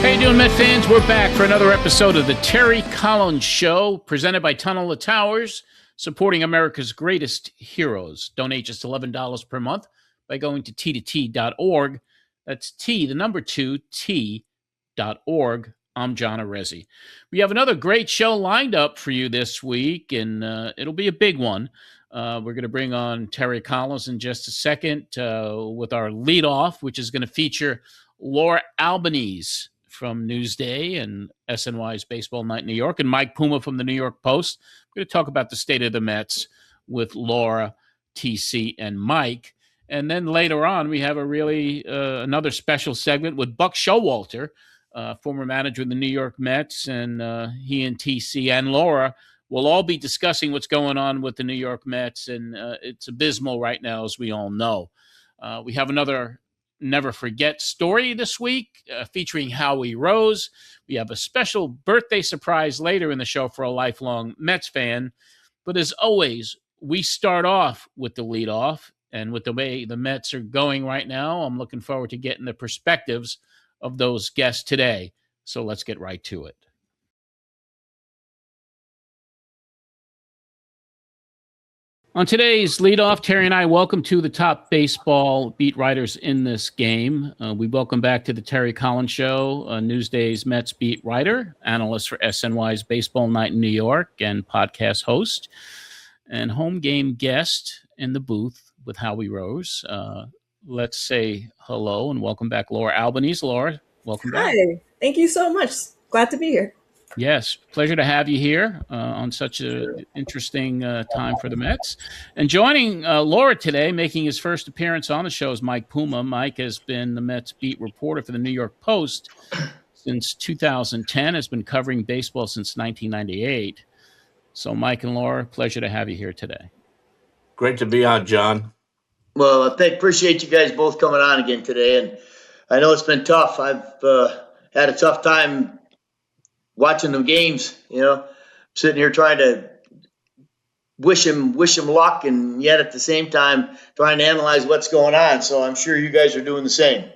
How you doing, Met fans? We're back for another episode of the Terry Collins Show, presented by Tunnel of Towers, supporting America's greatest heroes. Donate just $11 per month by going to t2t.org. That's T, the number 2, T.org. I'm John Arezzi. We have another great show lined up for you this week, and it'll be a big one. We're going to bring on Terry Collins in just a second with our leadoff, which is going to feature Laura Albanese from Newsday and SNY's Baseball Night in New York, and Mike Puma from the New York Post. We're going to talk about the state of the Mets with Laura, TC, and Mike. And then later on, we have a really another special segment with Buck Showalter, former manager of the New York Mets, and he and TC and Laura will all be discussing what's going on with the New York Mets, and it's abysmal right now, as we all know. We have another Never Forget story this week featuring Howie Rose. We have a special birthday surprise later in the show for a lifelong Mets fan. But as always, we start off with the leadoff. And with the way the Mets are going right now, I'm looking forward to getting the perspectives of those guests today. So let's get right to it. On today's leadoff, Terry and I welcome to the top baseball beat writers in this game. We welcome back to the Terry Collins Show, Newsday's Mets beat writer, analyst for SNY's Baseball Night in New York, and podcast host, and home game guest in the booth with Howie Rose. Let's say hello and welcome back, Laura Albanese. Laura, welcome back. Hi, thank you so much. Glad to be here. Yes, pleasure to have you here on such an interesting time for the Mets. And joining Laura today, making his first appearance on the show, is Mike Puma. Mike has been the Mets beat reporter for the New York Post since 2010, has been covering baseball since 1998. So Mike and Laura, pleasure to have you here today. Great to be on, John. Well, I appreciate you guys both coming on again today. And I know it's been tough. I've had a tough time watching the games, sitting here trying to wish him luck, and yet at the same time trying to analyze what's going on. So I'm sure you guys are doing the same.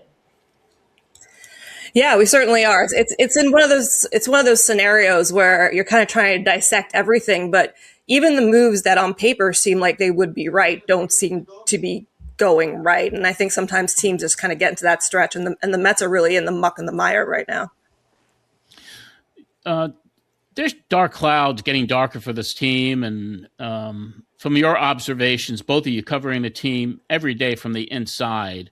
Yeah, we certainly are. It's one of those scenarios where you're kind of trying to dissect everything, but even the moves that on paper seem like they would be right don't seem to be going right. And I think sometimes teams just kind of get into that stretch, and the Mets are really in the muck and the mire right now. There's dark clouds getting darker for this team. And from your observations, both of you covering the team every day from the inside,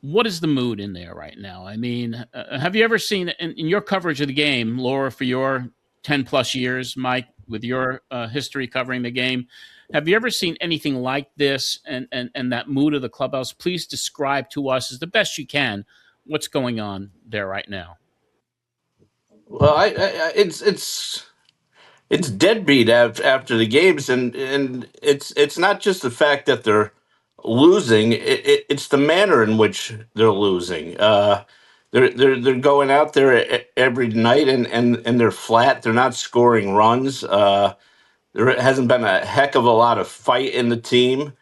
what is the mood in there right now? I mean, have you ever seen in your coverage of the game, Laura, for your 10 plus years, Mike, with your history covering the game, have you ever seen anything like this and that mood of the clubhouse? Please describe to us as the best you can what's going on there right now. Well, it's deadbeat after the games, and it's not just the fact that they're losing; it's the manner in which they're losing. They're going out there every night and they're flat. They're not scoring runs. There hasn't been a heck of a lot of fight in the team.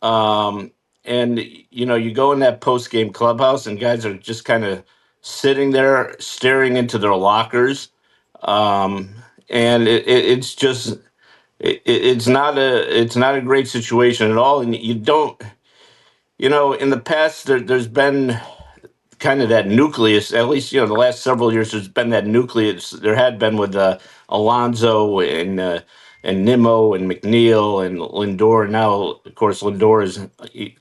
And you go in that post game clubhouse and guys are just kind of sitting there staring into their lockers, and it's just it's not a great situation at all. And you don't, in the past there's been kind of that nucleus. At least the last several years there's been that nucleus. There had been with Alonso and Nimmo and McNeil and Lindor. Now, of course, Lindor is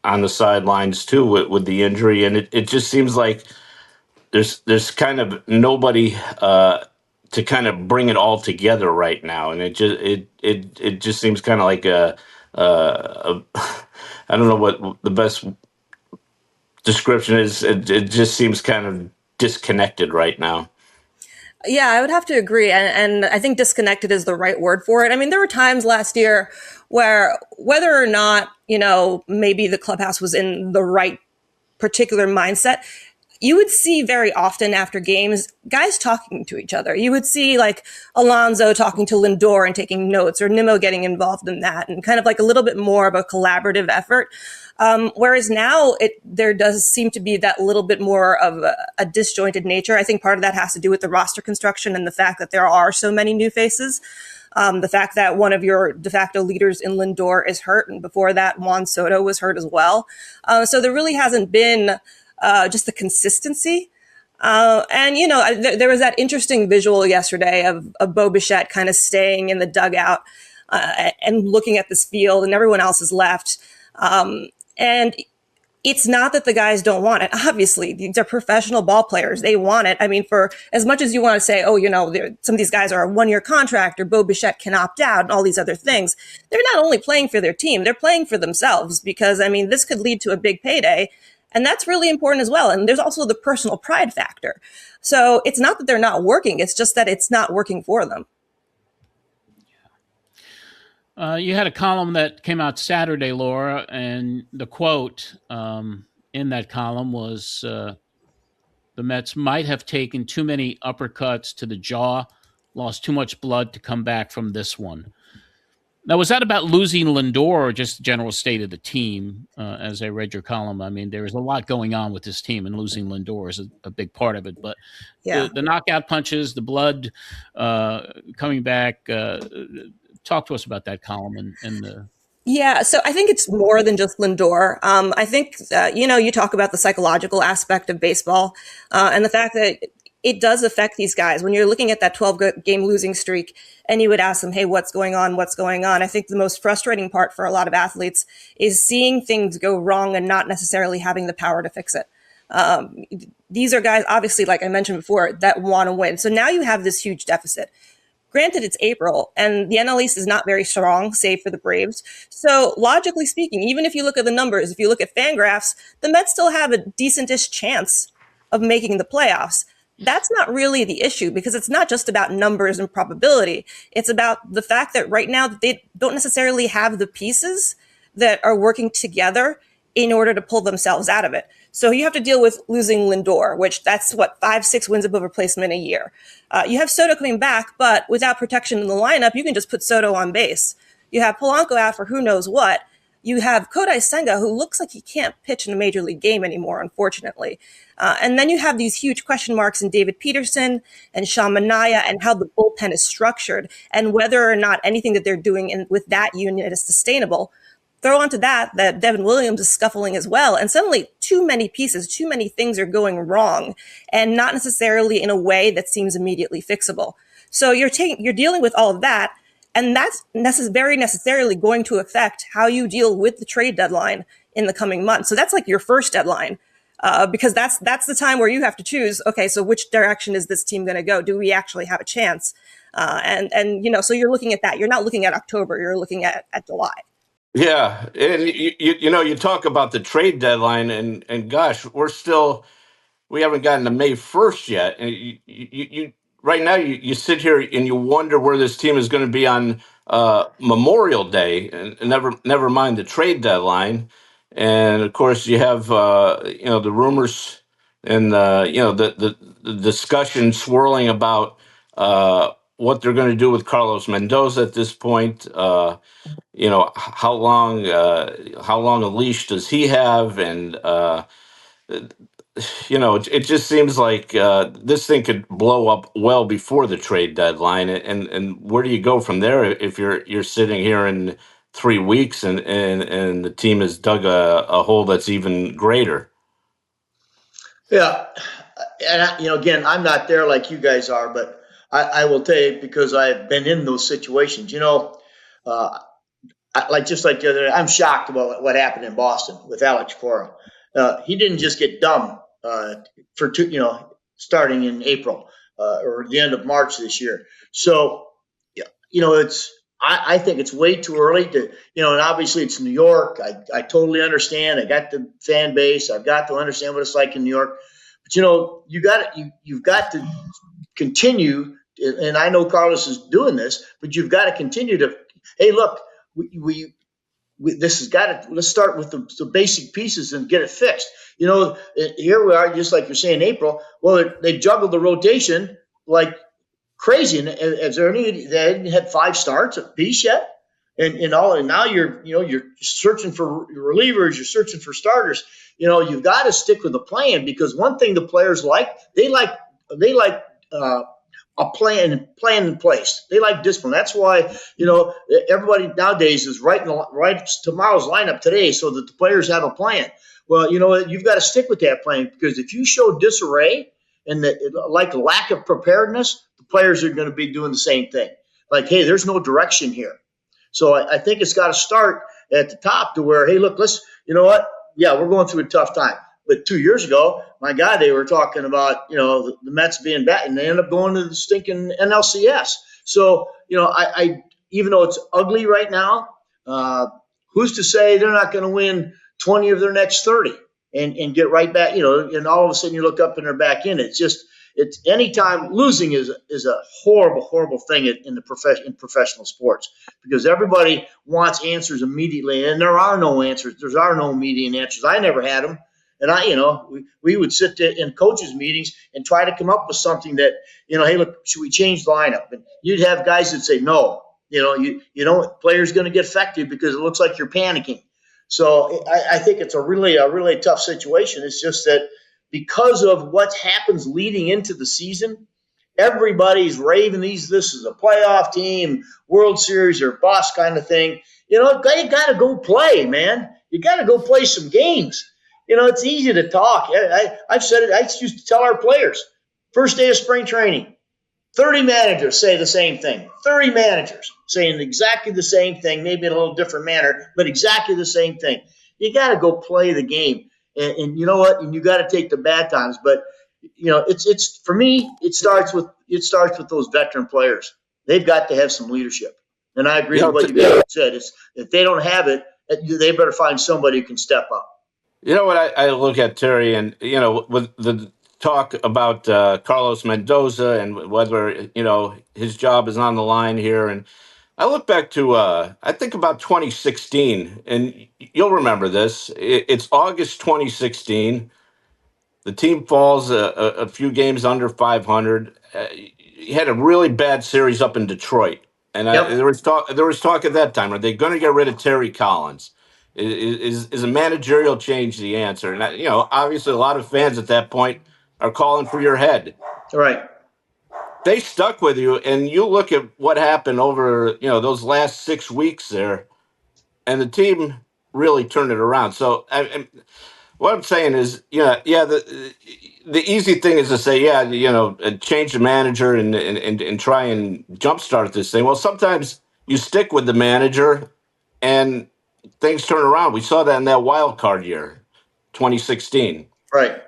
on the sidelines too with the injury, and it just seems like there's kind of nobody to kind of bring it all together right now, and it just seems kind of like a I don't know what the best description is. It just seems kind of disconnected right now. Yeah, I would have to agree. And I think disconnected is the right word for it. I mean, there were times last year where whether or not, maybe the clubhouse was in the right particular mindset, you would see very often after games, guys talking to each other. You would see like Alonso talking to Lindor and taking notes, or Nimmo getting involved in that, and kind of like a little bit more of a collaborative effort. Whereas now there does seem to be that little bit more of a disjointed nature. I think part of that has to do with the roster construction and the fact that there are so many new faces. The fact that one of your de facto leaders in Lindor is hurt, and before that, Juan Soto was hurt as well. So there really hasn't been just the consistency. And, there was that interesting visual yesterday of Bo Bichette kind of staying in the dugout and looking at this field, and everyone else is left. And it's not that the guys don't want it. Obviously, these are professional ball players. They want it. I mean, for as much as you want to say, some of these guys are a one-year contract, or Bo Bichette can opt out, and all these other things, they're not only playing for their team, they're playing for themselves, because, I mean, this could lead to a big payday. And that's really important as well. And there's also the personal pride factor. So it's not that they're not working. It's just that it's not working for them. You had a column that came out Saturday, Laura, and the quote in that column was the Mets might have taken too many uppercuts to the jaw, lost too much blood to come back from this one. Now, was that about losing Lindor, or just the general state of the team? As I read your column, I mean, there is a lot going on with this team, and losing Lindor is a big part of it. But yeah, the knockout punches, the blood coming back. Talk to us about that column and the. Yeah, so I think it's more than just Lindor. I think, you talk about the psychological aspect of baseball and the fact that it does affect these guys. When you're looking at that 12-game losing streak and you would ask them, hey, what's going on? What's going on? I think the most frustrating part for a lot of athletes is seeing things go wrong and not necessarily having the power to fix it. These are guys, obviously, like I mentioned before, that want to win. So now you have this huge deficit. Granted, it's April, and the NL East is not very strong, save for the Braves. So logically speaking, even if you look at the numbers, if you look at Fangraphs, the Mets still have a decentish chance of making the playoffs. That's not really the issue, because it's not just about numbers and probability. It's about the fact that right now they don't necessarily have the pieces that are working together in order to pull themselves out of it. So you have to deal with losing Lindor, which that's 5-6 wins above replacement a year. You have Soto coming back, but without protection in the lineup, you can just put Soto on base. You have Polanco out for who knows what. You have Kodai Senga, who looks like he can't pitch in a major league game anymore, unfortunately. And then you have these huge question marks in David Peterson and Sean Manaea, and how the bullpen is structured, and whether or not anything that they're doing with that unit is sustainable. Throw onto that Devin Williams is scuffling as well. And suddenly too many pieces, too many things are going wrong, and not necessarily in a way that seems immediately fixable. So you're dealing with all of that. And that's very necessarily going to affect how you deal with the trade deadline in the coming months. So that's like your first deadline, because that's the time where you have to choose, okay, so which direction is this team going to go? Do we actually have a chance? So you're looking at that. You're not looking at October. You're looking at July. Yeah, and you talk about the trade deadline, and gosh, we haven't gotten to May 1st yet, and you right now you sit here and you wonder where this team is going to be on Memorial Day, and never mind the trade deadline. And of course, you have the rumors and the discussion swirling about what they're going to do with Carlos Mendoza at this point. How long a leash does he have, and it just seems like this thing could blow up well before the trade deadline. And where do you go from there if you're sitting here in 3 weeks and the team has dug a hole that's even greater? Yeah, and again, I'm not there like you guys are, but I will tell you, because I've been in those situations. Just like the other day, I'm shocked about what happened in Boston with Alex Cora. He didn't just get dumb starting in April or the end of March this year. So, I think it's way too early to, and obviously it's New York. I totally understand. I got the fan base. I've got to understand what it's like in New York. But you've got to continue. And I know Carlos is doing this, but you've got to continue to. Hey, look, we this has got to, let's start with the basic pieces and get it fixed. Here we are, just like you're saying, April. Well, they juggled the rotation like crazy. And is there any, they hadn't had 5 starts apiece yet? And now you're searching for relievers, you're searching for starters. You've got to stick with the plan, because one thing the players they like a plan in place. They like discipline. That's why everybody nowadays is writing tomorrow's lineup today so that the players have a plan. Well, you've got to stick with that plan, because if you show disarray and like lack of preparedness, the players are going to be doing the same thing. Like, hey, there's no direction here. So I think it's got to start at the top to where, hey, look, you know what? Yeah, we're going through a tough time. But 2 years ago, my God, they were talking about, the Mets being bad, and they end up going to the stinking NLCS. So, I even though it's ugly right now, who's to say they're not going to win 20 of their next 30 and get right back, and all of a sudden you look up and they're back in. It's anytime losing is a horrible, horrible thing in professional sports, because everybody wants answers immediately, and there are no answers. There are no immediate answers. I never had them. And we would sit there in coaches meetings and try to come up with something that, hey, look, should we change the lineup? And you'd have guys that say, no, players going to get affected because it looks like you're panicking. So I think it's a really tough situation. It's just that because of what happens leading into the season, everybody's raving this is a playoff team, World Series or boss kind of thing. You got to go play, man. You got to go play some games. It's easy to talk. I've said it. I used to tell our players, first day of spring training, 30 managers say the same thing. 30 managers saying exactly the same thing, maybe in a little different manner, but exactly the same thing. You got to go play the game. And you know what? And you got to take the bad times. But, it's for me, it starts with those veteran players. They've got to have some leadership. And I agree with what you guys said. If they don't have it, they better find somebody who can step up. You know what I look at, Terry, and with the talk about Carlos Mendoza and whether his job is on the line here, and I look back to I think about 2016, and you'll remember this. It's August 2016. The team falls a few games under 500. He had a really bad series up in Detroit, and Yep. there was talk at that time. Are they going to get rid of Terry Collins? Is a managerial change the answer? And obviously, a lot of fans at that point are calling for your head. Right. They stuck with you, and you look at what happened over those last 6 weeks there, and the team really turned it around. So what I'm saying is, the easy thing is to say, change the manager and try and jumpstart this thing. Well, sometimes you stick with the manager, and things turn around. We saw that in that wild card year, 2016. Right.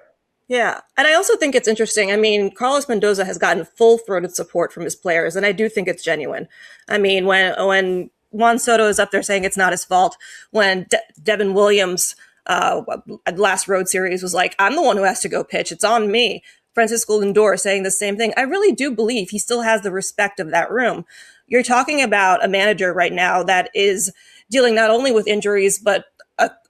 Yeah. And I also think it's interesting. I mean, Carlos Mendoza has gotten full-throated support from his players, and I do think it's genuine. I mean, when Juan Soto is up there saying it's not his fault, when Devin Williams last road series was like, I'm the one who has to go pitch. It's on me. Francisco Lindor saying the same thing. I really do believe he still has the respect of that room. You're talking about a manager right now that is dealing not only with injuries, but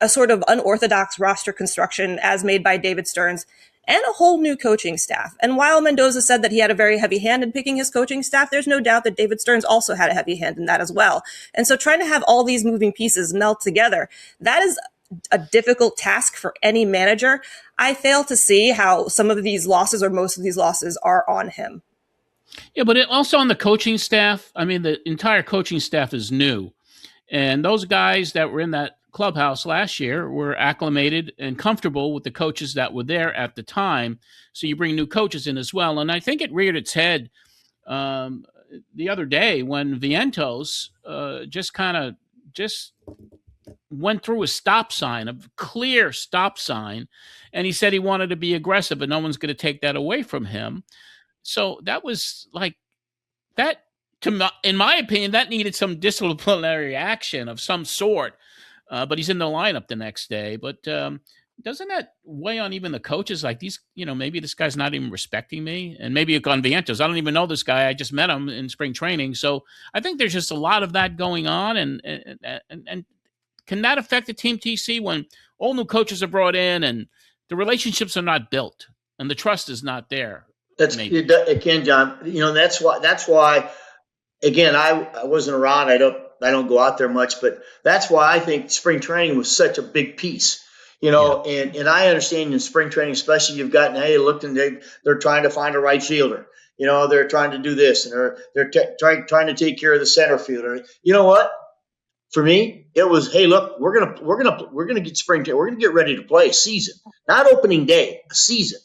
a sort of unorthodox roster construction as made by David Stearns and a whole new coaching staff. And while Mendoza said that he had a very heavy hand in picking his coaching staff, there's no doubt that David Stearns also had a heavy hand in that as well. And so trying to have all these moving pieces melt together, that is a difficult task for any manager. I fail to see how some of these losses or most of these losses are on him. Yeah, but also on the coaching staff, I mean, the entire coaching staff is new. And those guys that were in that clubhouse last year were acclimated and comfortable with the coaches that were there at the time. So you bring new coaches in as well. And I think it reared its head the other day when Vientos just went through a stop sign, a clear stop sign. And he said he wanted to be aggressive, but no one's going to take that away from him. So that was like that. In my opinion, that needed some disciplinary action of some sort. But he's in the lineup the next day. But doesn't that weigh on even the coaches? Like these, maybe this guy's not even respecting me. And maybe on Vientos, I don't even know this guy. I just met him in spring training. So I think there's just a lot of that going on. And Can that affect the team, TC, when all new coaches are brought in and the relationships are not built and the trust is not there? It can, John. That's why. Again, I wasn't around. I don't go out there much, but that's why I think spring training was such a big piece. And I understand in spring training, especially you've gotten, hey, looked and they're trying to find a right fielder. They're trying to do this, and they're trying to take care of the center fielder. You know what? For me, it was, hey, look, we're gonna get spring training. We're gonna get ready to play a season, not opening day, a season.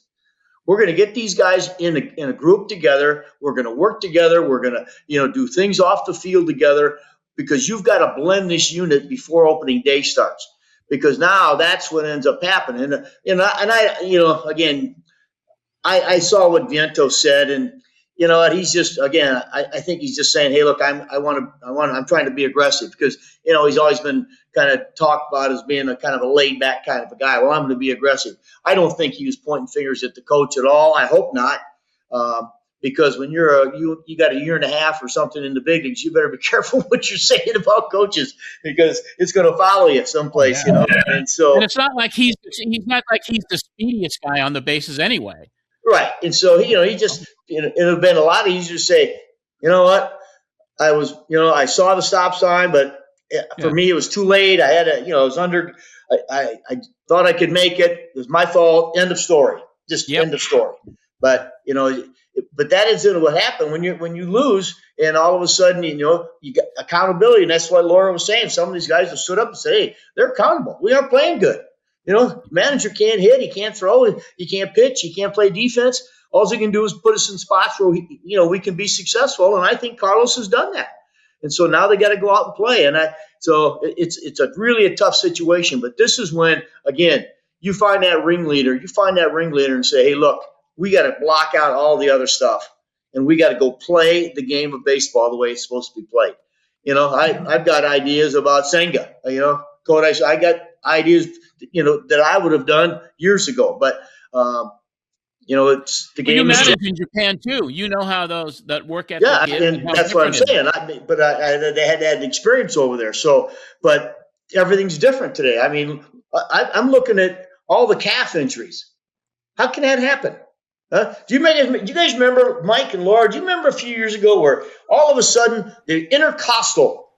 We're going to get these guys in a group together. We're going to work together. We're going to, do things off the field together, because you've got to blend this unit before opening day starts, because now that's what ends up happening. I saw what Viento said, and he's just, again, I think he's just saying, hey, look, I'm trying to be aggressive, because he's always been kind of talked about as being a kind of a laid back kind of a guy. Well, I'm going to be aggressive. I don't think he was pointing fingers at the coach at all. I hope not, because when you got a year and a half or something in the big leagues, you better be careful what you're saying about coaches, because it's going to follow you someplace, And so, and it's not like he's not like he's the speediest guy on the bases anyway. Right. And so, he just, it would have been a lot easier to say, you know what, I saw the stop sign, but for me, it was too late. I had I was under, I thought I could make it. It was my fault. End of story. Just end of story. But, but that isn't what happened when you lose, and all of a sudden, you got accountability. And that's what Laura was saying. Some of these guys have stood up and said, hey, they're accountable. We aren't playing good. Manager can't hit, he can't throw, he can't pitch, he can't play defense. All he can do is put us in spots where we can be successful. And I think Carlos has done that. And so now they got to go out and play. So it's a really tough situation. But this is when, again, you find that ringleader and say, hey, look, we got to block out all the other stuff, and we got to go play the game of baseball the way it's supposed to be played. I've got ideas about Senga. Kodesh, I got ideas that I would have done years ago, but it's the game. You managed in Japan too. You know how that work ethic is. Yeah, and that's what I'm saying. They had that experience over there. So, but everything's different today. I mean, I'm looking at all the calf injuries. How can that happen? Do you guys remember, Mike and Laura? Do you remember a few years ago where all of a sudden the intercostal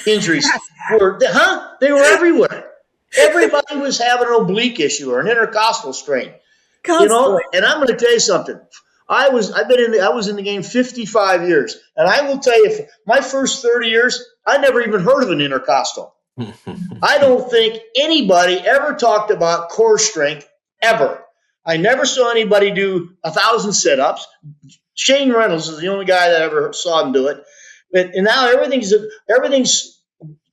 injuries they were everywhere. Everybody was having an oblique issue or an intercostal strain. Constantly. And I'm going to tell you something. I was in the game 55 years, and I will tell you, my first 30 years, I never even heard of an intercostal. I don't think anybody ever talked about core strength ever. I never saw anybody do 1,000 sit-ups. Shane Reynolds is the only guy that I ever saw him do it. And now everything's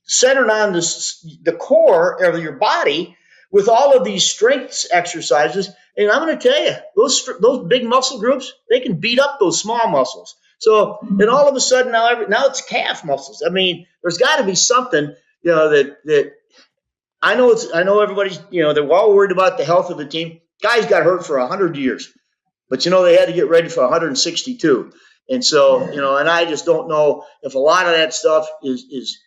centered on the core of your body with all of these strength exercises. And I'm going to tell you, those big muscle groups, they can beat up those small muscles. So, and all of a sudden now it's calf muscles. I mean, there's got to be something, that I know everybody's, they're all worried about the health of the team. Guys got hurt for 100 years, but they had to get ready for 162. And so, and I just don't know if a lot of that stuff is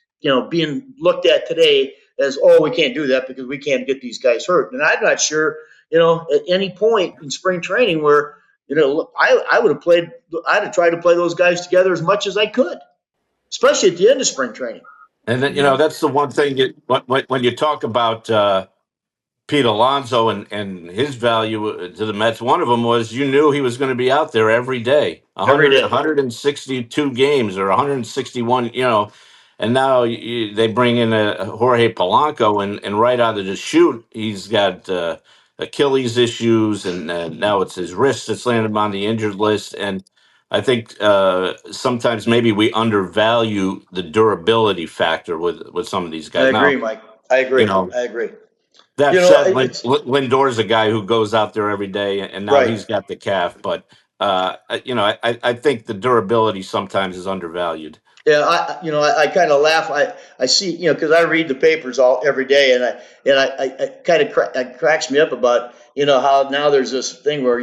being looked at today as, we can't do that because we can't get these guys hurt. And I'm not sure, at any point in spring training where, I would have played, I'd have tried to play those guys together as much as I could, especially at the end of spring training. And then, that's the one thing when you talk about Pete Alonso and his value to the Mets, one of them was you knew he was going to be out there every day. 162 games or 161, and now they bring in Jorge Polanco, and right out of the chute, he's got Achilles issues, and now it's his wrist that's landed on the injured list. And I think sometimes maybe we undervalue the durability factor with some of these guys. I agree, Mike. I agree. I agree. That said, Lindor's a guy who goes out there every day, and now he's got the calf. But I think the durability sometimes is undervalued. Yeah, I kind of laugh. I see, because I read the papers every day, and I kind of it cracks me up about how now there's this thing where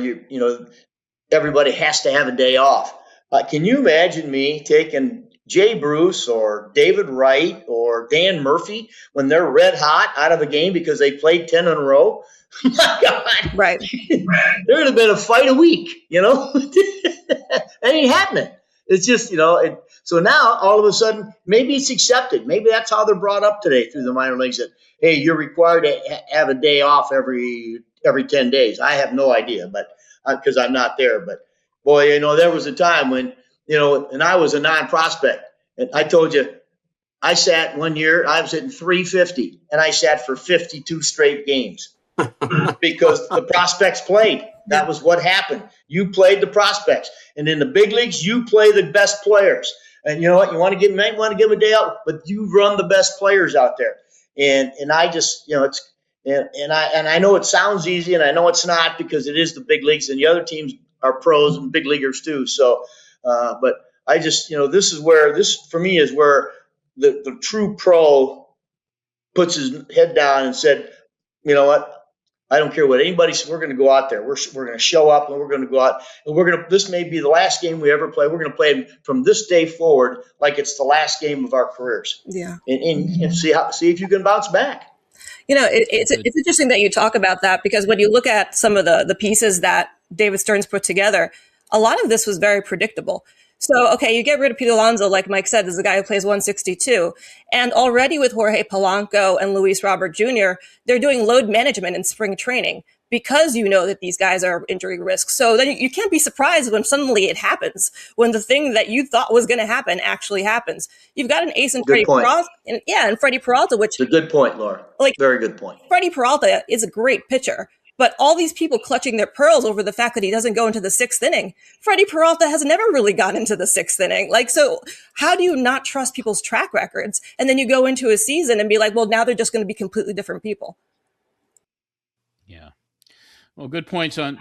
everybody has to have a day off. Can you imagine me taking Jay Bruce or David Wright or Dan Murphy, when they're red hot out of a game because they played 10 in a row, my God, Right. there would have been a fight a week, That ain't happening. It's just, so now all of a sudden, maybe it's accepted. Maybe that's how they're brought up today through the minor leagues, that, hey, you're required to have a day off every 10 days. I have no idea, but because I'm not there. But boy, there was a time when, and I was a non-prospect. And I told you, I sat one year, I was hitting 350, and I sat for 52 straight games because the prospects played. That was what happened. You played the prospects. And in the big leagues, you play the best players. And you know what? You want to give them a day out, but you run the best players out there. And I just, it's, and I know it sounds easy, and I know it's not, because it is the big leagues, and the other teams are pros and big leaguers too. So, but I just, this for me is where the true pro puts his head down and said, you know what? I don't care what anybody says. We're going to go out there. We're going to show up, and we're going to go out, and this may be the last game we ever play. We're going to play from this day forward like it's the last game of our careers. Yeah. And see if you can bounce back. It's interesting that you talk about that, because when you look at some of the pieces that David Stearns put together, a lot of this was very predictable. So, okay, you get rid of Pete Alonso, like Mike said, is the guy who plays 162. And already with Jorge Polanco and Luis Robert Jr., they're doing load management in spring training because you know that these guys are injury risk. So then you can't be surprised when suddenly it happens, when the thing that you thought was going to happen actually happens. You've got an ace in Freddie Peralta. And Freddie Peralta, which... It's a good point, Laura. Very good point. Freddie Peralta is a great pitcher. But all these people clutching their pearls over the fact that he doesn't go into the sixth inning. Freddie Peralta has never really gone into the sixth inning. So how do you not trust people's track records? And then you go into a season and be like, well, now they're just going to be completely different people. Yeah. Well, good points on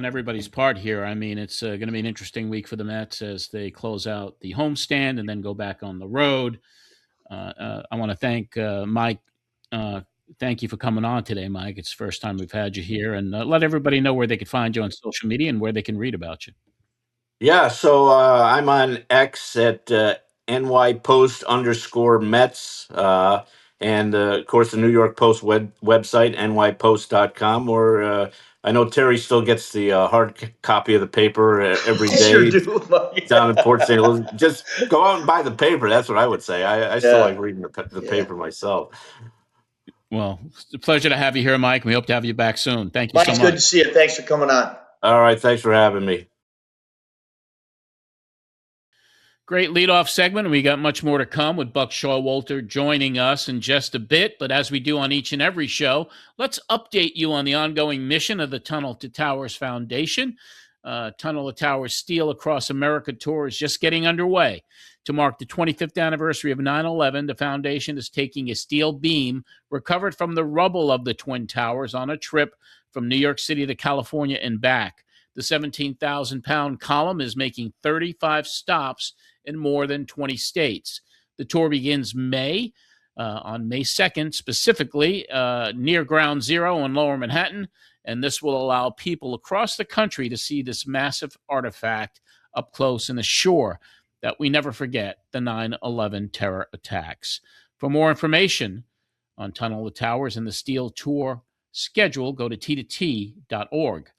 everybody's part here. I mean, it's going to be an interesting week for the Mets as they close out the homestand and then go back on the road. I want to thank Mike. Thank you for coming on today, Mike. It's the first time we've had you here, and let everybody know where they can find you on social media and where they can read about you. Yeah, so I'm on X at NYPost_Mets, and of course the New York Post website, nypost.com, or I know Terry still gets the hard copy of the paper every day. Sure do. Down in Port St. Louis. Just go out and buy the paper. That's what I would say. I still like reading the paper myself. Well, it's a pleasure to have you here, Mike. We hope to have you back soon. Thank you Mike, so much. It's good to see you. Thanks for coming on. All right. Thanks for having me. Great leadoff segment. We got much more to come with Buck Showalter joining us in just a bit. But as we do on each and every show, let's update you on the ongoing mission of the Tunnel to Towers Foundation. Tunnel to Towers Steel Across America tour is just getting underway. To mark the 25th anniversary of 9/11, the foundation is taking a steel beam recovered from the rubble of the Twin Towers on a trip from New York City to California and back. The 17,000-pound column is making 35 stops in more than 20 states. The tour begins on May 2nd, specifically near Ground Zero in Lower Manhattan, and this will allow people across the country to see this massive artifact up close and assure that we never forget the 9/11 terror attacks. For more information on Tunnel to Towers and the Steel Tour schedule, go to t2t.org.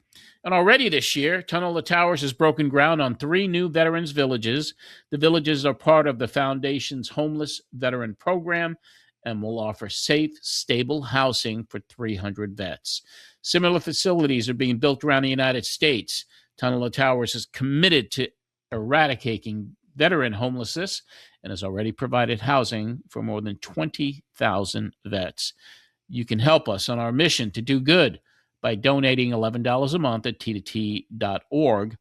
And already this year, Tunnel to Towers has broken ground on 3 new veterans' villages. The villages are part of the Foundation's Homeless Veteran Program and will offer safe, stable housing for 300 vets. Similar facilities are being built around the United States. Tunnel to Towers is committed to eradicating veteran homelessness and has already provided housing for more than 20,000 vets. You can help us on our mission to do good by donating $11 a month at t2t.org.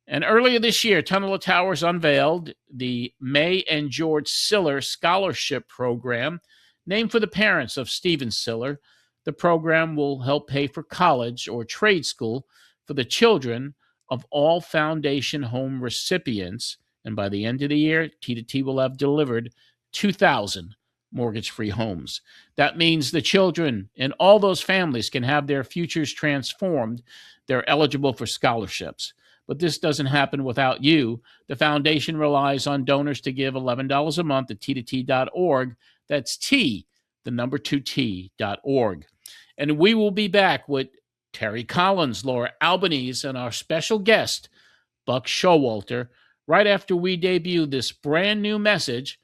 And earlier this year, Tunnel to Towers unveiled the May and George Siller Scholarship Program, named for the parents of Stephen Siller. The program will help pay for college or trade school for the children of all Foundation home recipients. And by the end of the year, T2T will have delivered 2,000 mortgage-free homes. That means the children in all those families can have their futures transformed. They're eligible for scholarships. But this doesn't happen without you. The foundation relies on donors to give $11 a month at t2t.org. That's T, the number 2t.org. And we will be back with Terry Collins, Laura Albanese, and our special guest, Buck Showalter, right after we debut this brand new message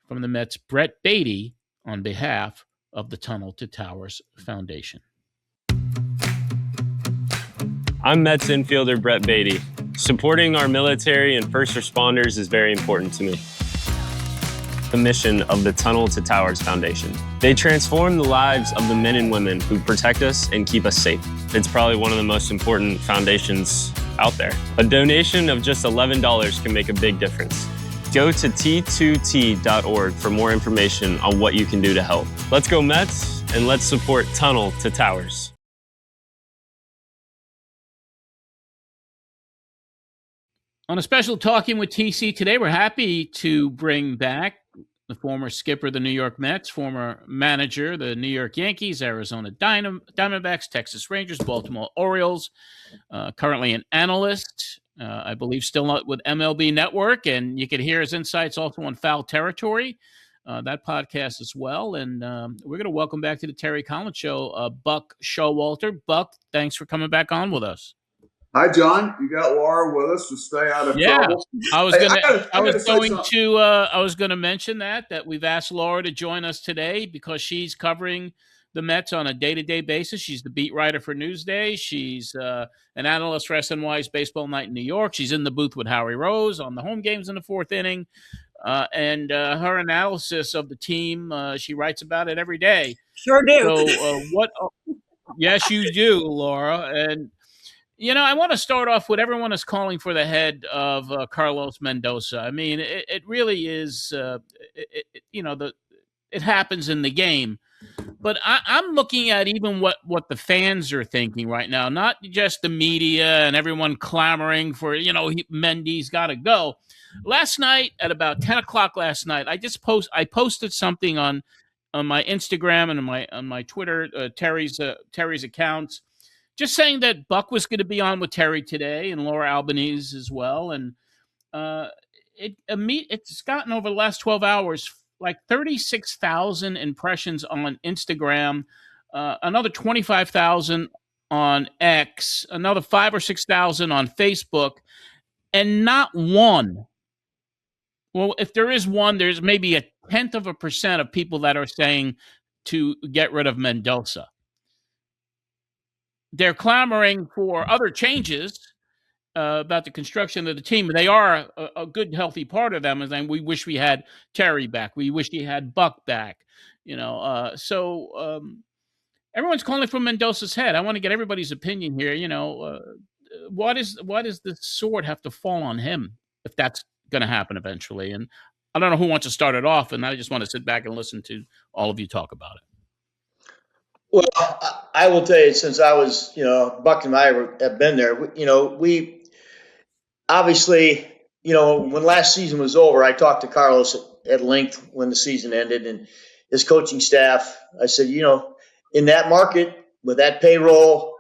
from the Mets' Brett Baty on behalf of the Tunnel to Towers Foundation. I'm Mets infielder Brett Baty. Supporting our military and first responders is very important to me. The mission of the Tunnel to Towers Foundation. They transform the lives of the men and women who protect us and keep us safe. It's probably one of the most important foundations out there. A donation of just $11 can make a big difference. Go to t2t.org for more information on what you can do to help. Let's go Mets, and let's support Tunnel to Towers. On a special Talking with TC today, we're happy to bring back the former skipper of the New York Mets, former manager, the New York Yankees, Arizona Diamondbacks, Texas Rangers, Baltimore Orioles, currently an analyst, I believe still not with MLB Network, and you can hear his insights also on Foul Territory, that podcast as well. And we're going to welcome back to the Terry Collins Show, Buck Showalter. Buck, thanks for coming back on with us. Hi, John. You got Laura with us to stay out of trouble. I was going to mention that we've asked Laura to join us today because she's covering the Mets on a day-to-day basis. She's the beat writer for Newsday. She's an analyst for SNY's Baseball Night in New York. She's in the booth with Howie Rose on the home games in the fourth inning. And her analysis of the team, she writes about it every day. Sure do. So yes, you do, Laura. And I want to start off with everyone is calling for the head of Carlos Mendoza. I mean, it really is, it happens in the game. But I'm looking at even what the fans are thinking right now, not just the media and everyone clamoring for, Mendy's got to go. Last night at about 10 o'clock last night, I posted something on my Instagram and on my Twitter, Terry's accounts, just saying that Buck was going to be on with Terry today and Laura Albanese as well. And it's gotten over the last 12 hours, like 36,000 impressions on Instagram, another 25,000 on X, another 5,000 or 6,000 on Facebook, and not one. Well, if there is one, there's maybe 0.1% of people that are saying to get rid of Mendoza. They're clamoring for other changes about the construction of the team. They are a good, healthy part of them. And we wish we had Terry back. We wish he had Buck back. So everyone's calling for Mendoza's head. I want to get everybody's opinion here. Why does the sword have to fall on him if that's going to happen eventually? And I don't know who wants to start it off. And I just want to sit back and listen to all of you talk about it. Well, I will tell you, since I was, Buck and I have been there, we obviously, when last season was over, I talked to Carlos at length when the season ended and his coaching staff. I said, in that market, with that payroll,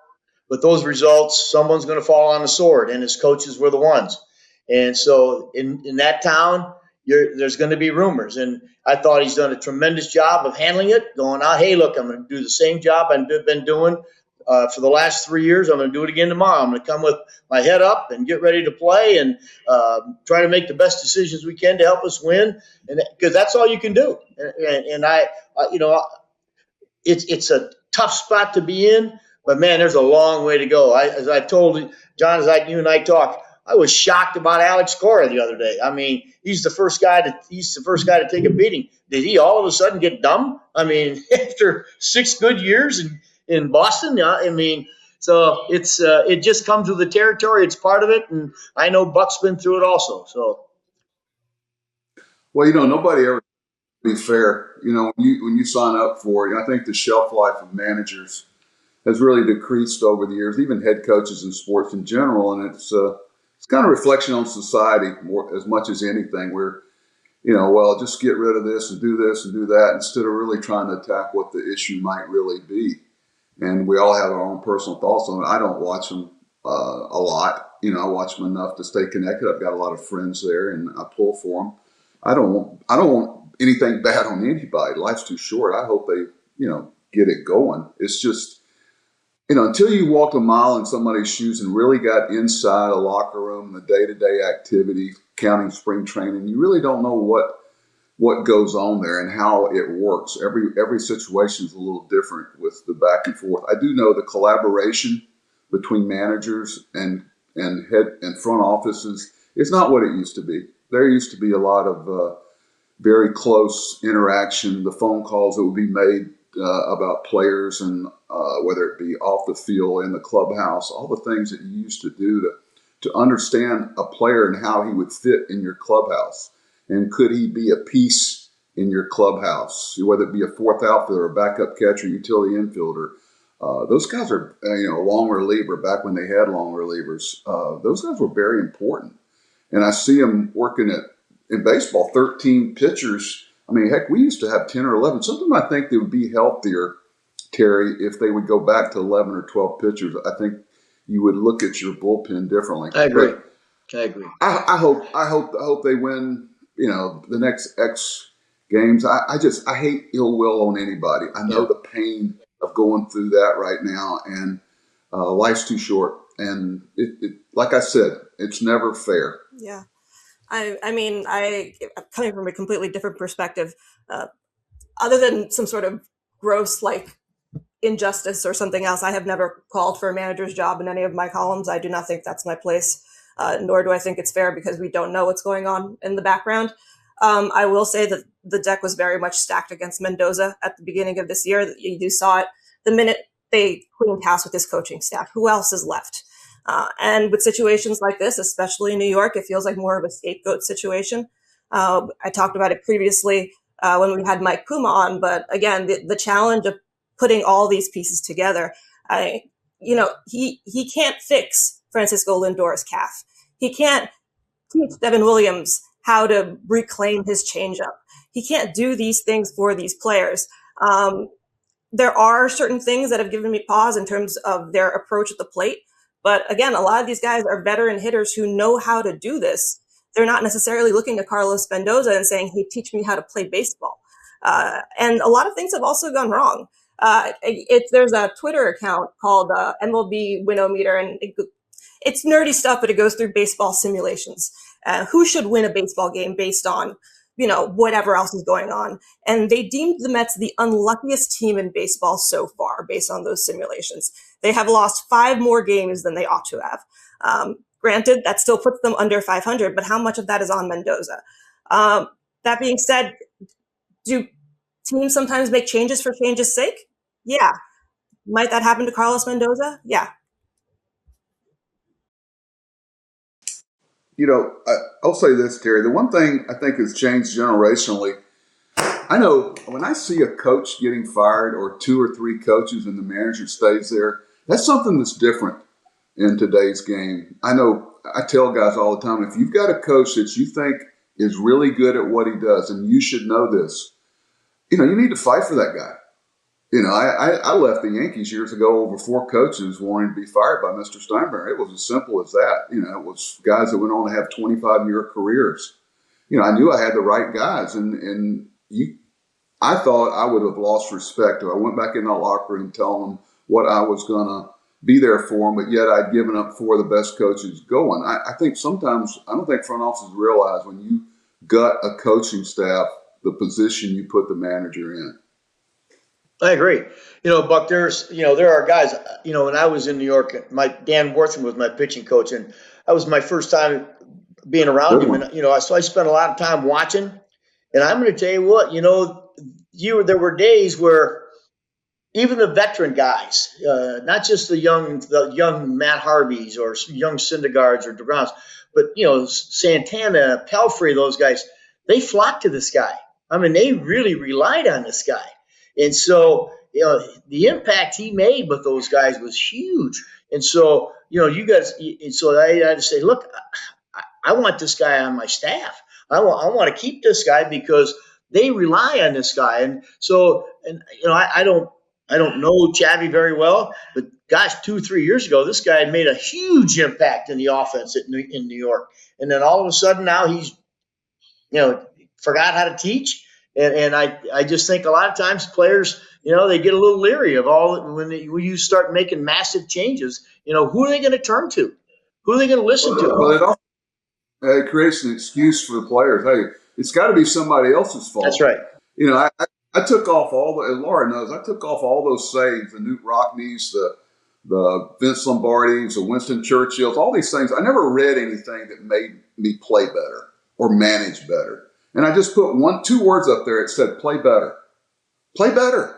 with those results, someone's going to fall on the sword, and his coaches were the ones. And so in that town, there's going to be rumors. And I thought he's done a tremendous job of handling it, going out, hey, look, I'm going to do the same job I've been doing for the last 3 years. I'm going to do it again tomorrow. I'm going to come with my head up and get ready to play and try to make the best decisions we can to help us win. And because that's all you can do. And it's a tough spot to be in, but man, there's a long way to go. As I told John, you and I talked, I was shocked about Alex Cora the other day. I mean, he's the first guy to take a beating. Did he all of a sudden get dumb? I mean, after 6 good years in Boston, so it just comes with the territory. It's part of it, and I know Buck's been through it also. So, well, nobody ever be fair. When you sign up for it, I think the shelf life of managers has really decreased over the years, even head coaches in sports in general, and it's kind of reflection on society more as much as anything. Where, just get rid of this and do that instead of really trying to attack what the issue might really be. And we all have our own personal thoughts on it. I don't watch them a lot. I watch them enough to stay connected. I've got a lot of friends there, and I pull for them. I don't want anything bad on anybody. Life's too short. I hope they, get it going. It's just, until you walked a mile in somebody's shoes and really got inside a locker room, the day-to-day activity, counting spring training, you really don't know what goes on there and how it works. Every situation is a little different with the back and forth. I do know the collaboration between managers and head and front offices is not what it used to be. There used to be a lot of very close interaction, the phone calls that would be made about players and whether it be off the field, in the clubhouse, all the things that you used to do to understand a player and how he would fit in your clubhouse. And could he be a piece in your clubhouse, whether it be a fourth outfielder, a backup catcher, utility infielder. Those guys are, a long reliever back when they had long relievers. Those guys were very important. And I see them working in baseball, 13 pitchers. I mean, heck, we used to have 10 or 11. Sometimes I think they would be healthier, Terry, if they would go back to 11 or 12 pitchers. I think you would look at your bullpen differently. I agree. I hope they win, the next X games. I hate ill will on anybody. I know the pain of going through that right now, and life's too short. And it like I said, it's never fair. Yeah. I mean, coming from a completely different perspective, other than some sort of gross, injustice or something else, I have never called for a manager's job in any of my columns. I do not think that's my place, nor do I think it's fair because we don't know what's going on in the background. I will say that the deck was very much stacked against Mendoza at the beginning of this year. You saw it the minute they cleaned house with his coaching staff. Who else is left? And with situations like this, especially in New York, it feels like more of a scapegoat situation. I talked about it previously when we had Mike Puma on, but again, the challenge of putting all these pieces together, he can't fix Francisco Lindor's calf. He can't teach Devin Williams how to reclaim his changeup. He can't do these things for these players. There are certain things that have given me pause in terms of their approach at the plate. But again, a lot of these guys are veteran hitters who know how to do this. They're not necessarily looking to Carlos Mendoza and saying, hey, teach me how to play baseball. And a lot of things have also gone wrong. There's a Twitter account called MLB Winometer, and it's nerdy stuff, but it goes through baseball simulations. Who should win a baseball game based on, whatever else is going on. And they deemed the Mets the unluckiest team in baseball so far based on those simulations. They have lost 5 more games than they ought to have. Granted, that still puts them under 500, but how much of that is on Mendoza? That being said, do teams sometimes make changes for change's sake? Yeah. Might that happen to Carlos Mendoza? Yeah. I'll say this, Terry. The one thing I think has changed generationally, I know when I see a coach getting fired or 2 or 3 coaches and the manager stays there, that's something that's different in today's game. I know I tell guys all the time, if you've got a coach that you think is really good at what he does, and you should know this, you need to fight for that guy. I left the Yankees years ago over 4 coaches wanting to be fired by Mr. Steinbrenner. It was as simple as that. It was guys that went on to have 25-year careers. I knew I had the right guys, and I thought I would have lost respect if I went back in the locker room telling them what I was going to be there for them, but yet I'd given up 4 of the best coaches going. I think sometimes, I don't think front offices realize when you gut a coaching staff, the position you put the manager in. I agree. Buck, there are guys, when I was in New York, Dan Wortham was my pitching coach, and that was my first time being around him. And, so I spent a lot of time watching, and I'm going to tell you what, there were days where even the veteran guys, not just the young Matt Harveys or young Syndergaards or DeGroms, but, Santana, Pelfrey, those guys, they flocked to this guy. I mean, they really relied on this guy. And so, the impact he made with those guys was huge. And so, you guys, and so I had to say, look, I want this guy on my staff. I want to keep this guy because they rely on this guy. And so, I don't know Chavi very well, but gosh, 2-3 years ago, this guy had made a huge impact in the offense in New York. And then all of a sudden now he's, forgot how to teach. And I just think a lot of times players, they get a little leery of when you start making massive changes, who are they going to turn to? Who are they going to listen to? Well, it creates an excuse for the players. Hey, it's got to be somebody else's fault. That's right. I took off and Laura knows, I took off all those sayings, the Newt Rockneys, the Vince Lombardis, the Winston Churchills, all these things. I never read anything that made me play better or manage better. And I just put 2 words up there. It said, play better. Play better.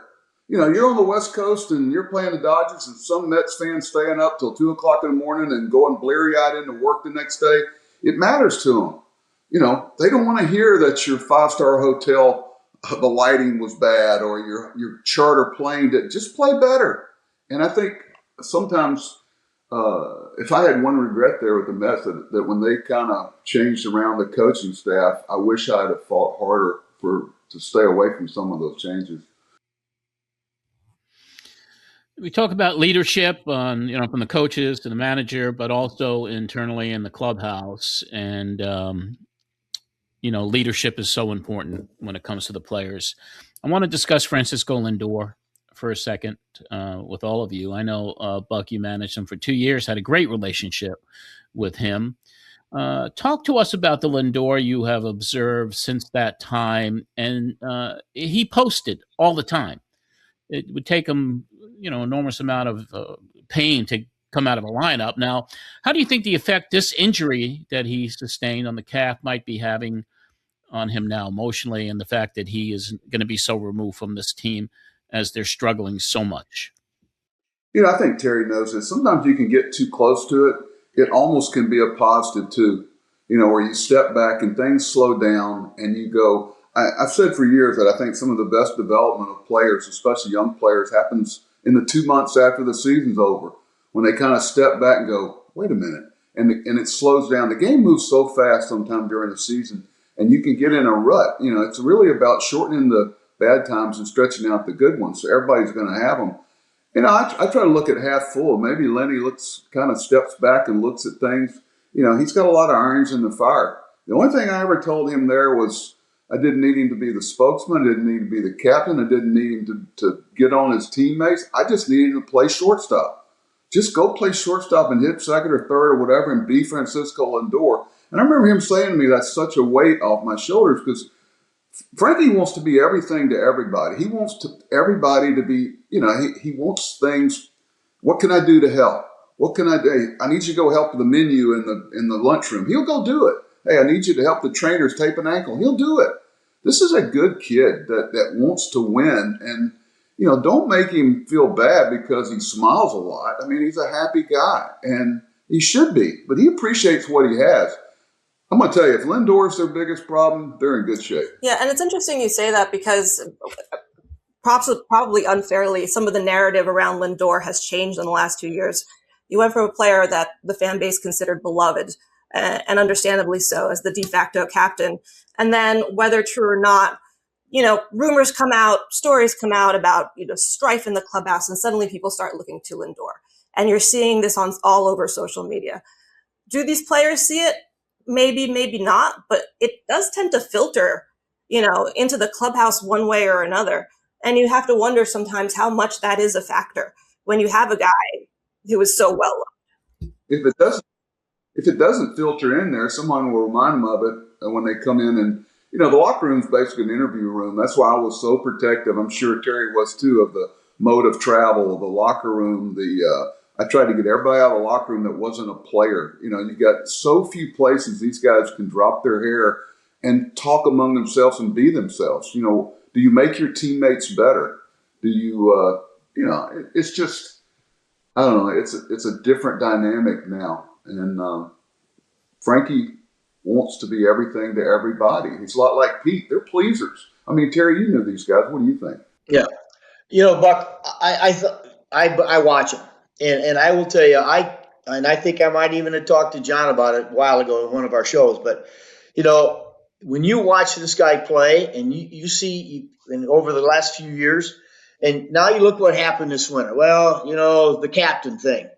You're on the West Coast and you're playing the Dodgers and some Mets fans staying up till 2 o'clock in the morning and going bleary-eyed into work the next day. It matters to them. They don't want to hear that your 5-star hotel, the lighting was bad, or your charter plane did. Just play better. And I think sometimes if I had one regret there with the Mets, that when they kind of changed around the coaching staff, I wish I'd have fought harder to stay away from some of those changes. We talk about leadership from the coaches to the manager, but also internally in the clubhouse. And, leadership is so important when it comes to the players. I want to discuss Francisco Lindor for a second with all of you. I know, Buck, you managed him for 2 years, had a great relationship with him. Talk to us about the Lindor you have observed since that time. And he posted all the time. It would take him, enormous amount of pain to come out of a lineup. Now, how do you think the effect this injury that he sustained on the calf might be having on him now emotionally, and the fact that he is going to be so removed from this team as they're struggling so much? I think Terry knows this. Sometimes you can get too close to it. It almost can be a positive too, where you step back and things slow down and you go. I've said for years that I think some of the best development of players, especially young players, happens in the 2 months after the season's over, when they kind of step back and go, wait a minute, and it slows down. The game moves so fast sometimes during the season, and you can get in a rut. It's really about shortening the bad times and stretching out the good ones, so everybody's going to have them. I try to look at half full. Maybe Lenny kind of steps back and looks at things. He's got a lot of irons in the fire. The only thing I ever told him there was, I didn't need him to be the spokesman. I didn't need him to be the captain. I didn't need him to get on his teammates. I just needed him to play shortstop. Just go play shortstop and hit second or third or whatever and be Francisco Lindor. And I remember him saying to me, that's such a weight off my shoulders, because Frankie wants to be everything to everybody. He wants everybody to be, he wants things. What can I do to help? What can I do? I need you to go help the menu in the lunchroom. He'll go do it. Hey, I need you to help the trainers tape an ankle. He'll do it. This is a good kid that wants to win. And, don't make him feel bad because he smiles a lot. I mean, he's a happy guy, and he should be. But he appreciates what he has. I'm going to tell you, if Lindor's their biggest problem, they're in good shape. Yeah, and it's interesting you say that, because probably unfairly, some of the narrative around Lindor has changed in the last 2 years. You went from a player that the fan base considered beloved, and understandably so, as the de facto captain. And then, whether true or not, rumors come out, stories come out about, strife in the clubhouse, and suddenly people start looking to Lindor. And you're seeing this all over social media. Do these players see it? Maybe, maybe not, but it does tend to filter, into the clubhouse one way or another. And you have to wonder sometimes how much that is a factor when you have a guy who is so well loved. If it doesn't filter in there, someone will remind them of it when they come in. And, the locker room is basically an interview room. That's why I was so protective. I'm sure Terry was too, of the mode of travel, the locker room. I tried to get everybody out of the locker room that wasn't a player. You got so few places these guys can drop their hair and talk among themselves and be themselves. Do you make your teammates better? Do you, it's just, I don't know. It's a different dynamic now. And Frankie wants to be everything to everybody. He's a lot like Pete. They're pleasers. I mean, Terry, you know these guys. What do you think? Yeah. Buck, I watch him. And I will tell you, I think I might even have talked to John about it a while ago in one of our shows. But, when you watch this guy play and you see, and over the last few years, And now you look what happened this winter. Well, the captain thing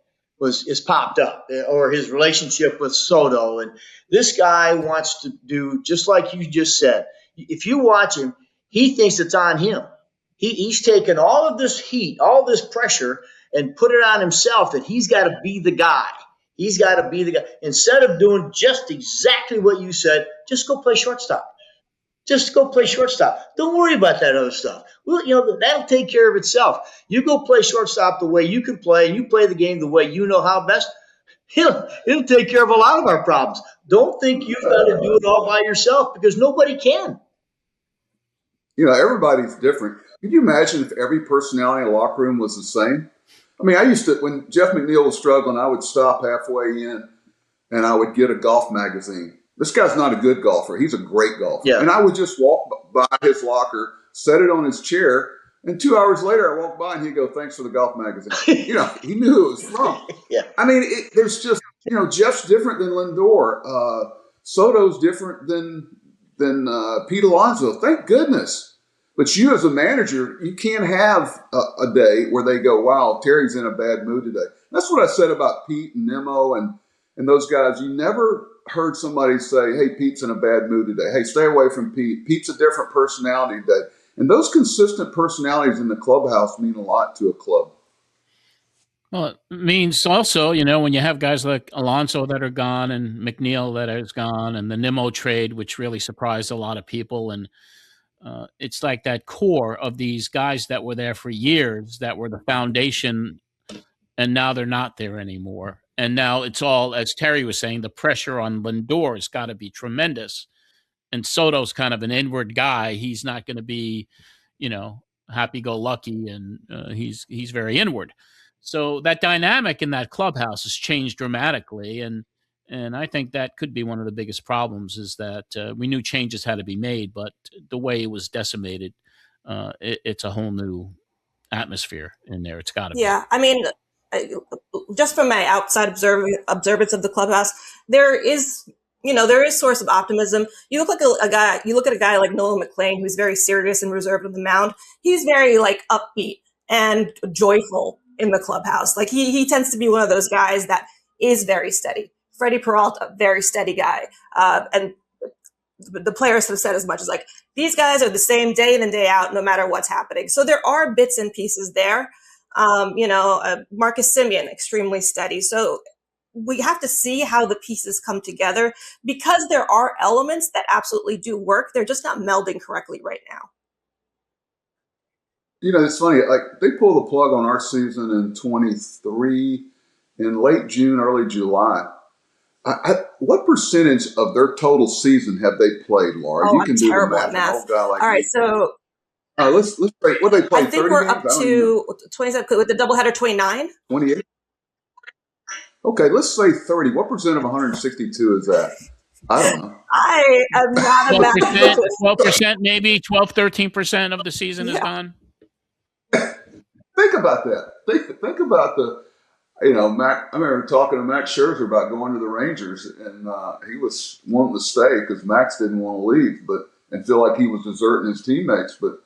is popped up, or his relationship with Soto. And this guy wants to do just like you just said. If you watch him, he thinks it's on him. He's taken all of this heat, all this pressure, and put it on himself that he's got to be the guy. He's got to be the guy. Instead of doing just exactly what you said, just go play shortstop. Just go play shortstop. Don't worry about that other stuff. Well, that'll take care of itself. You go play shortstop the way you can play, and you play the game the way you know how best. It'll take care of a lot of our problems. Don't think you've got to do it all by yourself, because nobody can. Everybody's different. Could you imagine if every personality in the locker room was the same? I mean, I used to, when Jeff McNeil was struggling, I would stop halfway in and I would get a golf magazine. This guy's not a good golfer. He's a great golfer. Yeah. And I would just walk by his locker, set it on his chair, and 2 hours later I walked by and he'd go, "Thanks for the golf magazine." He knew who it was from. Yeah. I mean, there's just, Jeff's different than Lindor. Soto's different than Pete Alonso. Thank goodness. But you as a manager, you can't have a day where they go, "Wow, Terry's in a bad mood today." That's what I said about Pete and Nemo and those guys. You never heard somebody say, "Hey, Pete's in a bad mood today. Hey, stay away from Pete. Pete's a different personality today." And those consistent personalities in the clubhouse mean a lot to a club. Well, it means also, when you have guys like Alonso that are gone and McNeil that is gone and the Nimmo trade, which really surprised a lot of people. And it's like that core of these guys that were there for years, that were the foundation, and now they're not there anymore. And now it's all, as Terry was saying, the pressure on Lindor has got to be tremendous. And Soto's kind of an inward guy. He's not going to be, happy-go-lucky, and he's very inward. So that dynamic in that clubhouse has changed dramatically, and I think that could be one of the biggest problems, is that we knew changes had to be made, but the way it was decimated, it's a whole new atmosphere in there. It's got to be. Yeah, I mean, just from my outside observance of the clubhouse, there is source of optimism. You look at a guy like Nolan McLean, who's very serious and reserved on the mound. He's very upbeat and joyful in the clubhouse. He tends to be one of those guys that is very steady. Freddie Peralta, very steady guy. And the players have said as much as these guys are the same day in and day out, no matter what's happening. So there are bits and pieces there. Marcus Semien, extremely steady. So we have to see how the pieces come together, because there are elements that absolutely do work. They're just not melding correctly right now. It's funny. They pulled the plug on our season in 23 in late June, early July. What percentage of their total season have they played, Laura? You can do terrible at math. All right, so let's break. What they played? I think we're up to 27 with the doubleheader. 29. 28. Okay, let's say 30. What percent of 162 is that? I don't know. I am not a math. 12%, maybe 12, 13% of the season is gone. Think about that. Think about Mac. I remember talking to Max Scherzer about going to the Rangers, and he was wanting to stay because Max didn't want to leave, and feel like he was deserting his teammates. But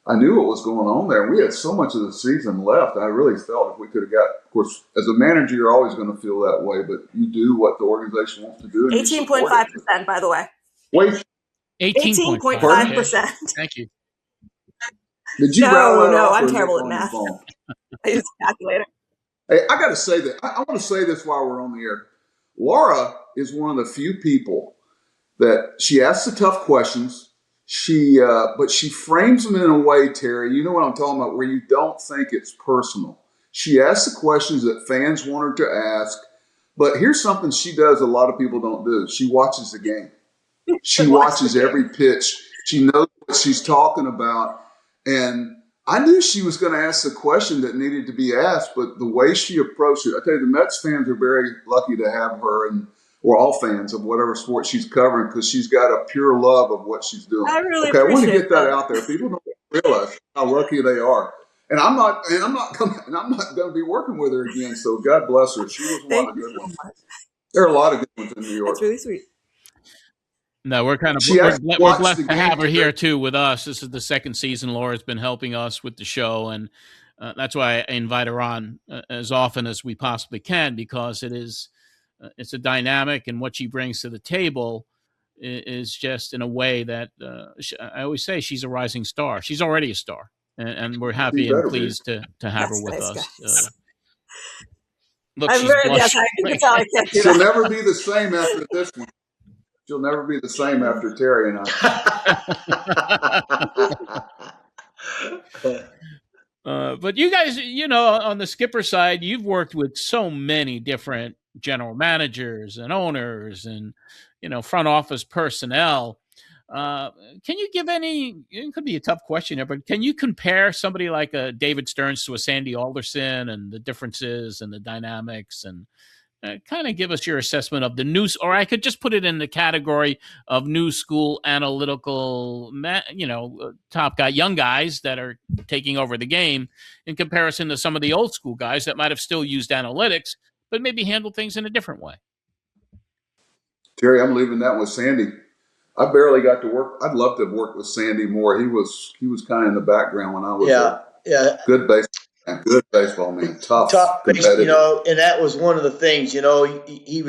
I knew what was going on there. We had so much of the season left. I really felt if we could have got, of course, as a manager, you're always going to feel that way, but you do what the organization wants to do. 18.5%, by the way. Wait. 18.5%. Thank you. Did you No, I'm terrible at math. I use a calculator. Hey, I got to say that. I want to say this while we're on the air. Laura is one of the few people that she asks the tough questions. But she frames them in a way, Terry, you know what I'm talking about, where you don't think it's personal. She asks the questions that fans want her to ask. But here's something she does a lot of people don't do. She watches the game. She watches every pitch. She knows what she's talking about. And I knew she was going to ask the question that needed to be asked, but the way she approached it, I tell you, the Mets fans are very lucky to have her, or all fans of whatever sport she's covering, because she's got a pure love of what she's doing. I really I want to get that out there. People don't realize how lucky they are. And I'm not going to be working with her again. So God bless her. She was one of the good ones. There are a lot of good ones in New York. That's really sweet. No, we're kind of She actually we're watched blessed the to have game her here too with us. This is the second season. Laura's been helping us with the show, and that's why I invite her on as often as we possibly can, because it's a dynamic, and what she brings to the table is just in a way that I always say she's a rising star. She's already a star, and we're She happy and better be. pleased to have her That's with nice, us. guys. Look, I'm she's very yes. blushing. I can tell I can't do She'll that. never be the same after this one. She'll never be the same after Terry and I. But you guys, on the skipper side, you've worked with so many different general managers and owners and, front office personnel. Can you give it could be a tough question here, but can you compare somebody like a David Stearns to a Sandy Alderson and the differences and the dynamics, and kind of give us your assessment of the new, or I could just put it in the category of new school analytical, top guy, young guys that are taking over the game in comparison to some of the old school guys that might have still used analytics, but maybe handle things in a different way. Terry, I'm leaving that with Sandy. I barely got to work. I'd love to have worked with Sandy more. He was kind of in the background when I was there. Yeah. Good baseball man, tough, competitive. And that was one of the things. He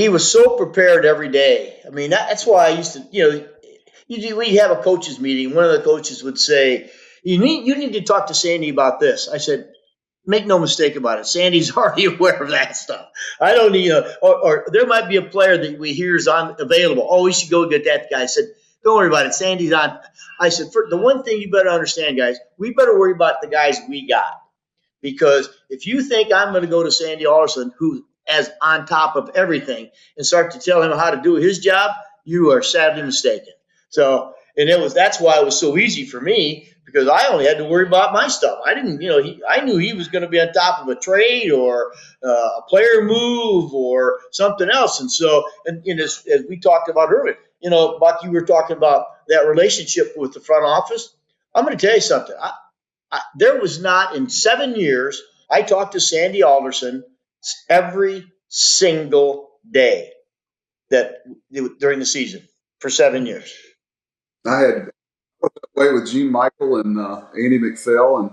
was so prepared every day. I mean, that's why I used to. Usually we have a coaches meeting. One of the coaches would say, "You need to talk to Sandy about this." I said, "Make no mistake about it. Sandy's already aware of that stuff. I don't need or there might be a player that we hear is available. Oh, we should go get that guy." I said, "Don't worry about it. Sandy's on." I said, "The one thing you better understand, guys, we better worry about the guys we got. Because if you think I'm going to go to Sandy Alderson, who is on top of everything, and start to tell him how to do his job, you are sadly mistaken." So, that's why it was so easy for me, because I only had to worry about my stuff. I didn't, I knew he was going to be on top of a trade or a player move or something else. And so, as we talked about earlier, Buck, you were talking about that relationship with the front office. I'm going to tell you something. There was not, in 7 years, I talked to Sandy Alderson every single day during the season for 7 years. I had way with Gene Michael and Andy McPhail,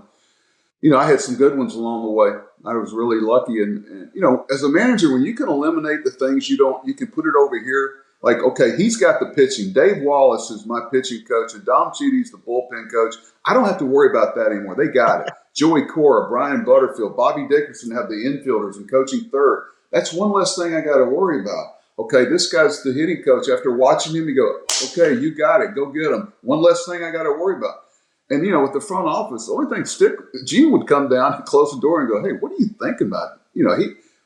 and I had some good ones along the way. I was really lucky, and as a manager, when you can eliminate the things you can put it over here. Like, okay, he's got the pitching. Dave Wallace is my pitching coach, and Dom Cheaty's the bullpen coach. I don't have to worry about that anymore. They got it. Joey Cora, Brian Butterfield, Bobby Dickerson have the infielders and coaching third. That's one less thing I got to worry about. Okay, this guy's the hitting coach. After watching him, you go, okay, you got it. Go get him. One less thing I got to worry about. And, with the front office, the only thing Gene would come down and close the door and go, "Hey, what are you thinking about?"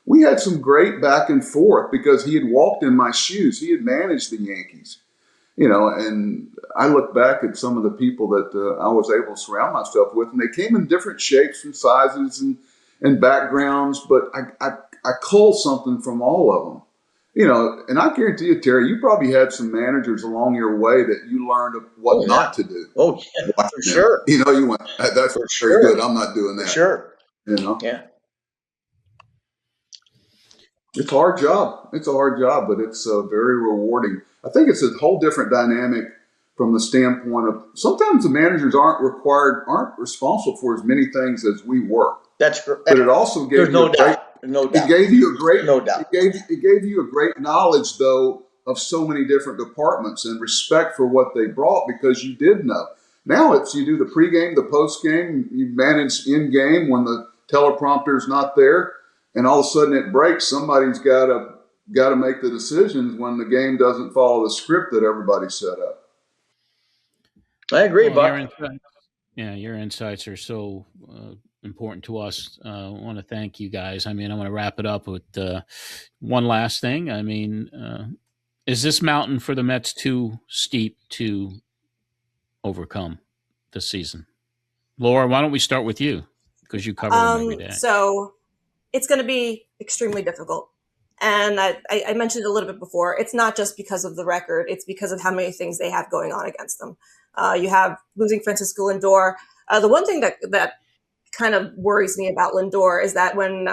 We had some great back and forth because he had walked in my shoes. He had managed the Yankees, and I look back at some of the people that I was able to surround myself with, and they came in different shapes and sizes and backgrounds, but I cull something from all of them. And I guarantee you, Terry, you probably had some managers along your way that you learned what not to do. Oh, yeah, for sure. You went, "That's very good. I'm not doing that." For sure. Yeah. It's a hard job. It's a hard job, but it's very rewarding. I think it's a whole different dynamic from the standpoint of sometimes the managers aren't responsible for as many things as we were. That's correct. But it also gave no doubt. It gave you a great, no doubt. It gave you a great knowledge, though, of so many different departments and respect for what they brought because you did know. Now it's you do the pregame, the postgame, you manage in game when the teleprompter's not there. And all of a sudden it breaks. Somebody's got to make the decisions when the game doesn't follow the script that everybody set up. I agree, Buck. Your insights are so important to us. I want to thank you guys. I want to wrap it up with one last thing. Is this mountain for the Mets too steep to overcome this season? Laura, why don't we start with you because you cover them every day. So it's going to be extremely difficult. And I mentioned it a little bit before. It's not just because of the record. It's because of how many things they have going on against them. You have losing Francisco Lindor. The one thing that kind of worries me about Lindor is that when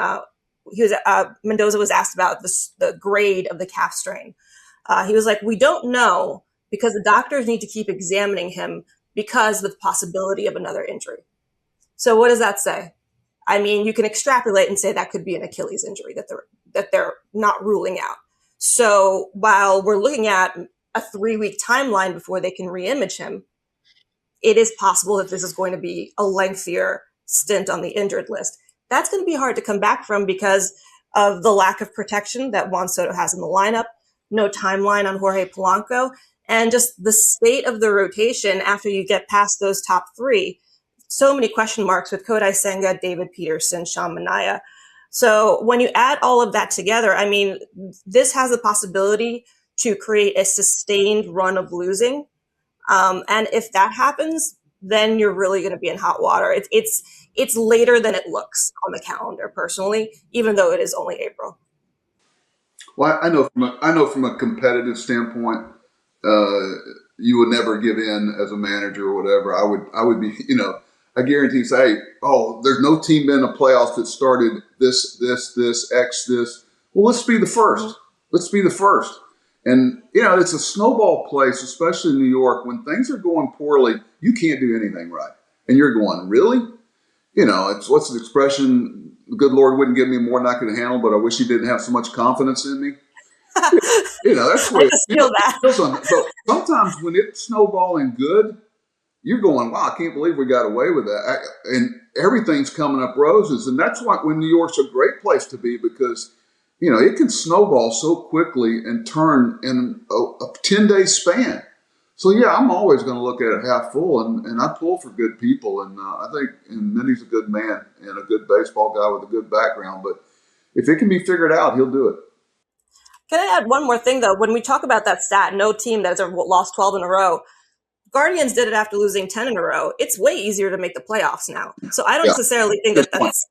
Mendoza was asked about the grade of the calf strain, He was like, we don't know because the doctors need to keep examining him because of the possibility of another injury. So what does that say? I mean, you can extrapolate and say that could be an Achilles injury that they're not ruling out. So while we're looking at a 3-week timeline before they can reimage him, it is possible that this is going to be a lengthier stint on the injured list. That's going to be hard to come back from because of the lack of protection that Juan Soto has in the lineup, no timeline on Jorge Polanco, and just the state of the rotation after you get past those top 3. So many question marks with Kodai Senga, David Peterson, Sean Manaea. So when you add all of that together, I mean, this has the possibility to create a sustained run of losing. And if that happens, then you're really going to be in hot water. It's later than it looks on the calendar, personally, even though it is only April. Well, I know from a competitive standpoint, you would never give in as a manager or whatever. I would be, I guarantee say, oh, there's no team in the playoffs that started this, X, this. Well, let's be the first. Mm-hmm. Let's be the first. And, it's a snowball place, especially in New York. When things are going poorly, you can't do anything right. And you're going, really? It's what's the expression? The good Lord wouldn't give me more than I could handle, but I wish he didn't have so much confidence in me. That's the way it feels. So sometimes when it's snowballing good, you're going, wow, I can't believe we got away with that. And everything's coming up roses. And that's why when New York's a great place to be because, it can snowball so quickly and turn in a 10-day span. So, yeah, I'm always going to look at it half full, and I pull for good people. And I think Minnie's a good man and a good baseball guy with a good background. But if it can be figured out, he'll do it. Can I add one more thing, though? When we talk about that stat, no team that has ever lost 12 in a row, Guardians did it after losing 10 in a row. It's way easier to make the playoffs now. So I don't necessarily think that's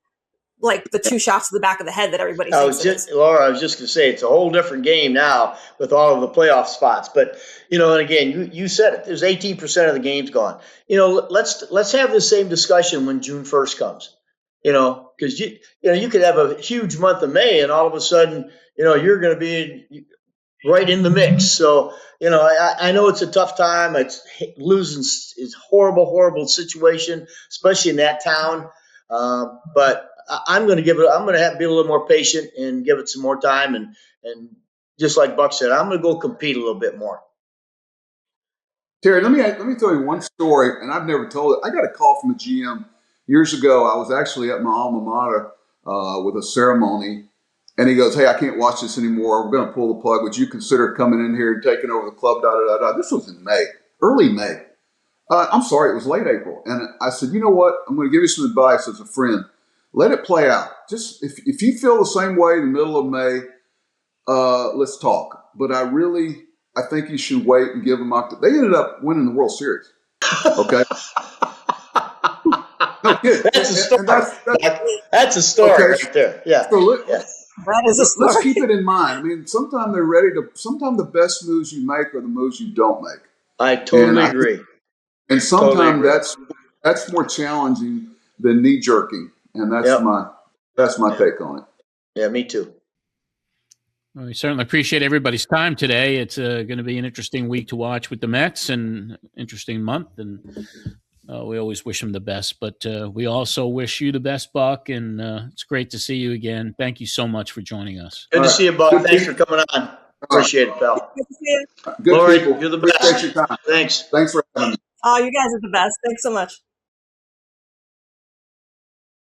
like the 2 shots to the back of the head that everybody thinks. Laura, I was just going to say, it's a whole different game now with all of the playoff spots. But, and again, you said it. There's 18% of the games gone. Let's have the same discussion when June 1st comes. Because you could have a huge month of May, and all of a sudden, you're going to be right in the mix. So, I know it's a tough time. It's losing is horrible, horrible situation, especially in that town. But I'm going to have to be a little more patient and give it some more time. And just like Buck said, I'm going to go compete a little bit more. Terry, let me tell you one story, and I've never told it. I got a call from a GM years ago. I was actually at my alma mater with a ceremony, and he goes, "Hey, I can't watch this anymore. We're going to pull the plug. Would you consider coming in here and taking over the club?" This was in May, early May. I'm sorry, it was late April. And I said, you know what? I'm going to give you some advice as a friend. Let it play out. Just if you feel the same way in the middle of May, let's talk. But I think you should wait and give them up. They ended up winning the World Series. Okay. No kidding. That's a story. That's a story right there. Yeah. So that is a story. Let's keep it in mind. I mean, sometimes sometimes the best moves you make are the moves you don't make. I totally agree. And sometimes that's more challenging than knee jerking. And that's my take on it. Yeah, me too. Well, we certainly appreciate everybody's time today. It's going to be an interesting week to watch with the Mets and interesting month. And we always wish them the best. But we also wish you the best, Buck. And it's great to see you again. Thank you so much for joining us. Good to see you, Buck. Thanks for coming on. Appreciate it, pal. Good to see you. Good Lori, people. you're the best. Appreciate your time. Thanks. Thanks for having me. Oh, you guys are the best. Thanks so much.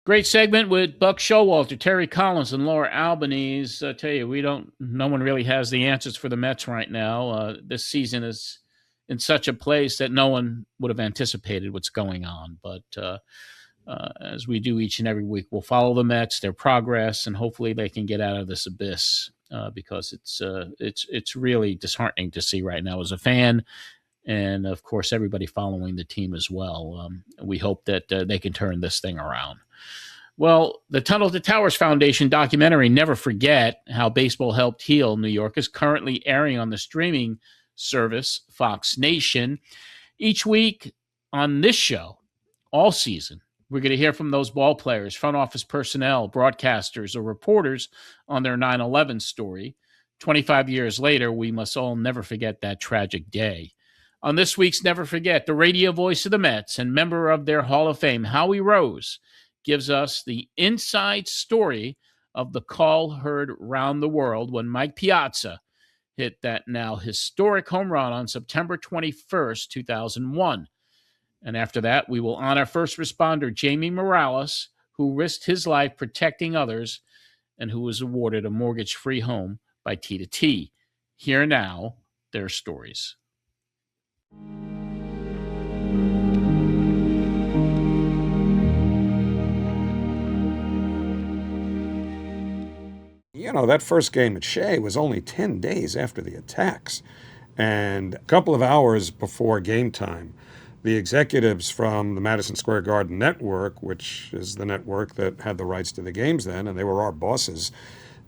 Great segment with Buck Showalter, Terry Collins, and Laura Albanese. I tell you, no one really has the answers for the Mets right now. This season is in such a place that no one would have anticipated what's going on. But as we do each and every week, we'll follow the Mets, their progress, and hopefully they can get out of this abyss because it's really disheartening to see right now as a fan. And, of course, everybody following the team as well. We hope that they can turn this thing around. Well, the Tunnel to Towers Foundation documentary, Never Forget How Baseball Helped Heal New York, is currently airing on the streaming service, Fox Nation. Each week on this show, all season, we're going to hear from those ball players, front office personnel, broadcasters, or reporters on their 9/11 story. 25 years later, we must all never forget that tragic day. On this week's Never Forget, the radio voice of the Mets and member of their Hall of Fame, Howie Rose, gives us the inside story of the call heard round the world when Mike Piazza hit that now historic home run on September 21st, 2001. And after that, we will honor first responder Jamie Morales, who risked his life protecting others and who was awarded a mortgage-free home by T2T. Here now, their stories. You know, that first game at Shea was only 10 days after the attacks. And a couple of hours before game time, the executives from the Madison Square Garden network, which is the network that had the rights to the games then, and they were our bosses,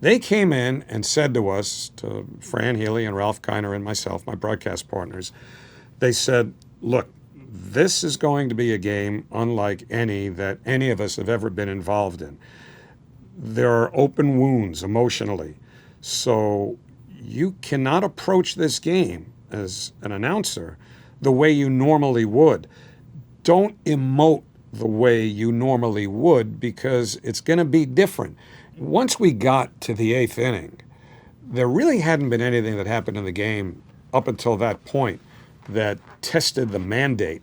they came in and said to us, to Fran Healy and Ralph Kiner and myself, my broadcast partners, they said, look, this is going to be a game unlike any that any of us have ever been involved in. There are open wounds emotionally. So you cannot approach this game as an announcer the way you normally would. Don't emote the way you normally would because it's going to be different. Once we got to the 8th inning, there really hadn't been anything that happened in the game up until that point that tested the mandate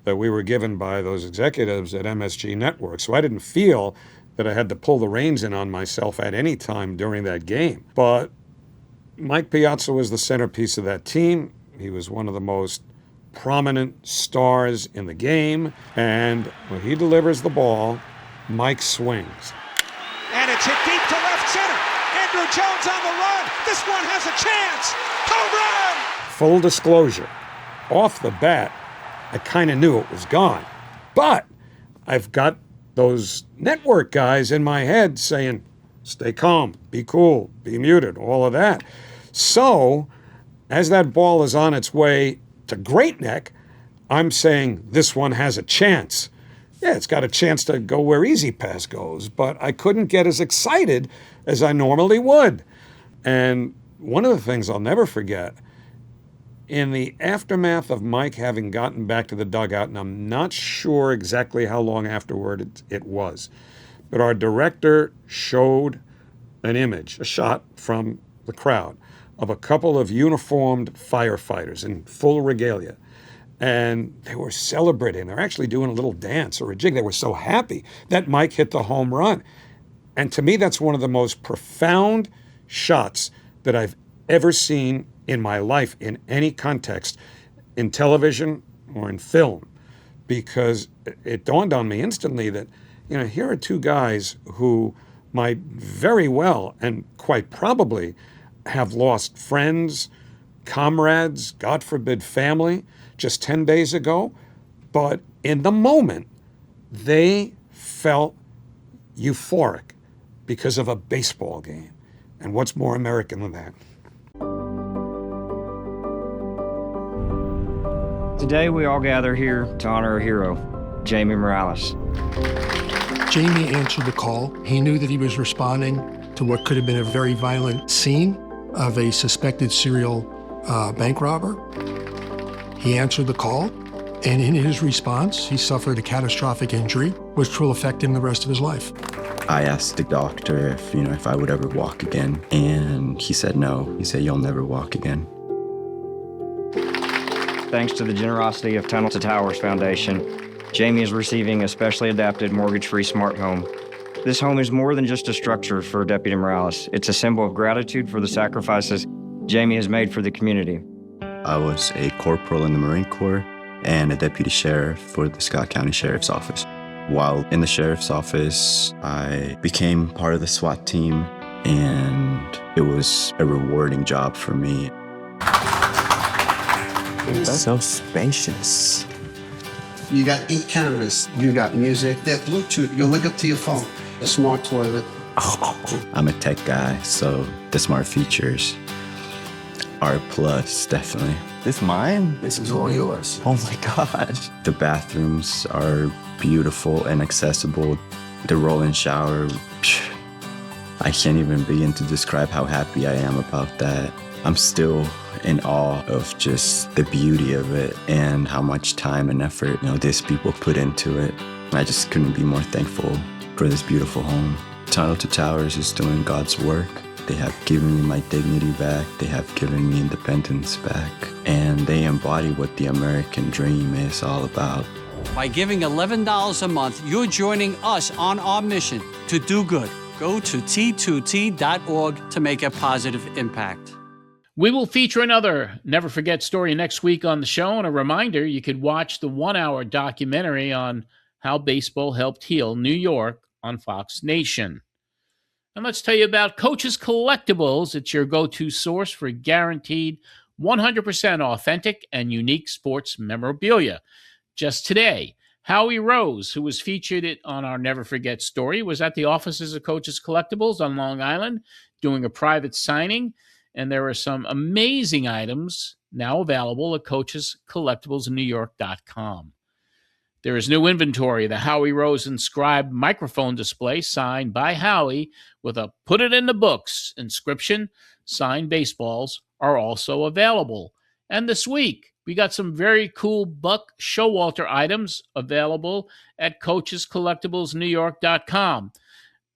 that we were given by those executives at MSG Network. So I didn't feel that I had to pull the reins in on myself at any time during that game. But Mike Piazza was the centerpiece of that team. He was one of the most prominent stars in the game. And when he delivers the ball, Mike swings. And it's hit deep to left center. Andrew Jones on the run. This one has a chance. Home run! Full disclosure, off the bat, I kind of knew it was gone. But I've got those network guys in my head saying, stay calm, be cool, be muted, all of that. So as that ball is on its way to Great Neck, I'm saying this one has a chance. Yeah, it's got a chance to go where Easy Pass goes, but I couldn't get as excited as I normally would. And one of the things I'll never forget, in the aftermath of Mike having gotten back to the dugout, and I'm not sure exactly how long afterward it was, but our director showed an image, a shot from the crowd, of a couple of uniformed firefighters in full regalia. And they were celebrating. They were actually doing a little dance or a jig. They were so happy that Mike hit the home run. And to me, that's one of the most profound shots that I've ever seen in my life in any context, in television or in film, because it dawned on me instantly that, you know, here are two guys who might very well and quite probably have lost friends, comrades, God forbid, family just 10 days ago, but in the moment, they felt euphoric because of a baseball game. And what's more American than that? Today, we all gather here to honor a hero, Jamie Morales. Jamie answered the call. He knew that he was responding to what could have been a very violent scene of a suspected serial bank robber. He answered the call, and in his response, he suffered a catastrophic injury, which will affect him the rest of his life. I asked the doctor if I would ever walk again, and he said no. He said, "You'll never walk again." Thanks to the generosity of Tunnel to Towers Foundation, Jamie is receiving a specially adapted mortgage-free smart home. This home is more than just a structure for Deputy Morales. It's a symbol of gratitude for the sacrifices Jamie has made for the community. I was a corporal in the Marine Corps and a deputy sheriff for the Scott County Sheriff's Office. While in the Sheriff's Office, I became part of the SWAT team, and it was a rewarding job for me. It's so spacious. You got 8 cameras, you got music, that Bluetooth, you link up to your phone, a smart toilet. I'm a tech guy, so the smart features are a plus, definitely. This mine? This is all yours. Oh my gosh. The bathrooms are beautiful and accessible. The roll-in shower, I can't even begin to describe how happy I am about that. I'm still in awe of just the beauty of it and how much time and effort, these people put into it. I just couldn't be more thankful for this beautiful home. Tunnel to Towers is doing God's work. They have given me my dignity back. They have given me independence back. And they embody what the American dream is all about. By giving $11 a month, you're joining us on our mission to do good. Go to T2T.org to make a positive impact. We will feature another Never Forget story next week on the show. And a reminder, you could watch the 1-hour documentary on how baseball helped heal New York on Fox Nation. And let's tell you about Coach's Collectibles. It's your go-to source for guaranteed 100% authentic and unique sports memorabilia. Just today, Howie Rose, who was featured on our Never Forget story, was at the offices of Coach's Collectibles on Long Island doing a private signing. And there are some amazing items now available at coachescollectiblesnewyork.com. There is new inventory. The Howie Rose inscribed microphone display signed by Howie with a "Put it in the books" inscription. Signed baseballs are also available. And this week, we got some very cool Buck Showalter items available at coachescollectiblesnewyork.com.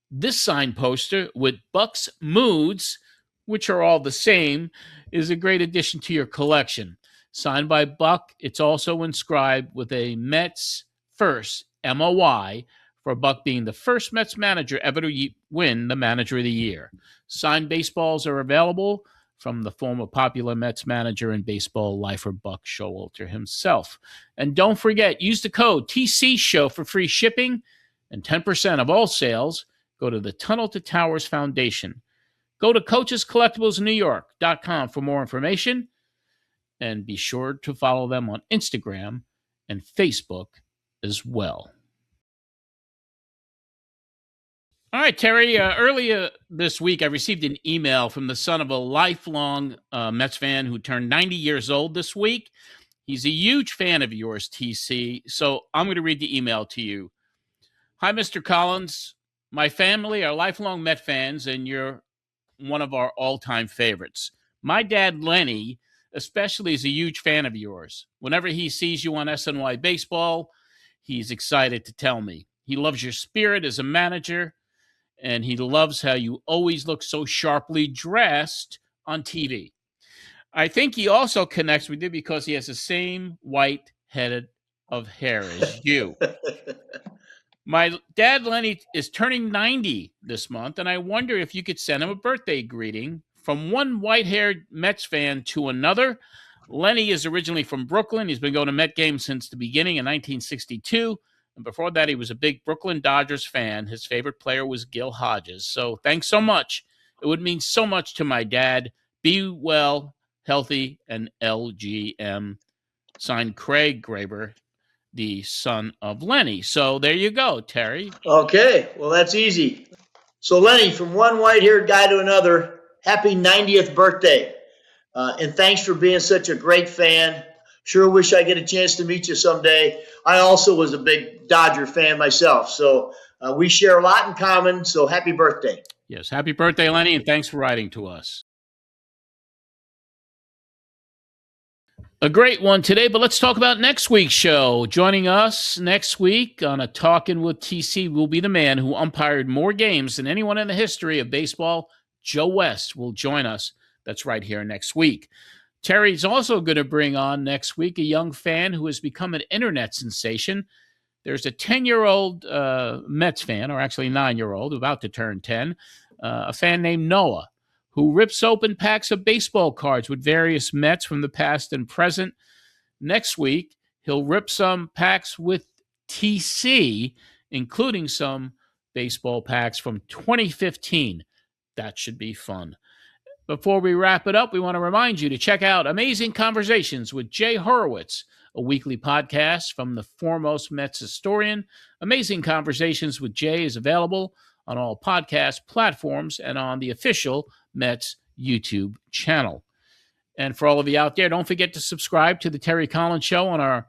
This signed poster with Buck's moods, which are all the same, is a great addition to your collection. Signed by Buck, it's also inscribed with a Mets first, MOY, for Buck being the first Mets manager ever to win the Manager of the Year. Signed baseballs are available from the former popular Mets manager and baseball lifer Buck Showalter himself. And don't forget, use the code TCSHOW for free shipping and 10% of all sales go to the Tunnel to Towers Foundation. Go to coachescollectiblesnewyork.com for more information, and be sure to follow them on Instagram and Facebook as well. All right, Terry, earlier this week, I received an email from the son of a lifelong Mets fan who turned 90 years old this week. He's a huge fan of yours, TC, so I'm going to read the email to you. Hi, Mr. Collins. My family are lifelong Met fans, and you're one of our all-time favorites. My dad, Lenny, especially, is a huge fan of yours. Whenever he sees you on SNY Baseball, he's excited to tell me. He loves your spirit as a manager, and he loves how you always look so sharply dressed on TV. I think he also connects with you because he has the same white head of hair as you. My dad, Lenny, is turning 90 this month, and I wonder if you could send him a birthday greeting from one white-haired Mets fan to another. Lenny is originally from Brooklyn. He's been going to Met games since the beginning in 1962. And before that, he was a big Brooklyn Dodgers fan. His favorite player was Gil Hodges. So thanks so much. It would mean so much to my dad. Be well, healthy, and LGM. Signed, Craig Graber, the son of Lenny. So there you go, Terry. Okay, well, that's easy. So, Lenny, from one white-haired guy to another, happy 90th birthday. And thanks for being such a great fan. Sure wish I get a chance to meet you someday. I also was a big Dodger fan myself, so we share a lot in common, so happy birthday. Yes, happy birthday, Lenny, and thanks for writing to us. A great one today, but let's talk about next week's show. Joining us next week on a Talkin' with TC will be the man who umpired more games than anyone in the history of baseball. Joe West will join us. That's right here next week. Terry's also going to bring on next week a young fan who has become an internet sensation. There's a 10-year-old Mets fan, or actually 9-year-old, about to turn 10, a fan named Noah, who rips open packs of baseball cards with various Mets from the past and present. Next week, he'll rip some packs with TC, including some baseball packs from 2015. That should be fun. Before we wrap it up, we want to remind you to check out Amazing Conversations with Jay Horowitz, a weekly podcast from the foremost Mets historian. Amazing Conversations with Jay is available on all podcast platforms and on the official Mets YouTube channel. And for all of you out there, don't forget to subscribe to the Terry Collins Show on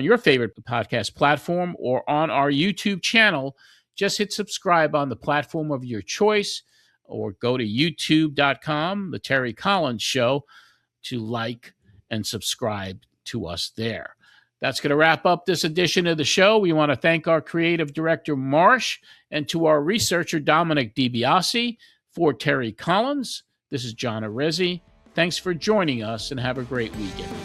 your favorite podcast platform or on our YouTube channel. Just hit subscribe on the platform of your choice. or go to youtube.com, The Terry Collins Show, to like and subscribe to us there. That's going to wrap up this edition of the show. We want to thank our creative director, Marsh, and to our researcher, Dominic DiBiase. For Terry Collins, this is John Arezzi. Thanks for joining us, and have a great weekend.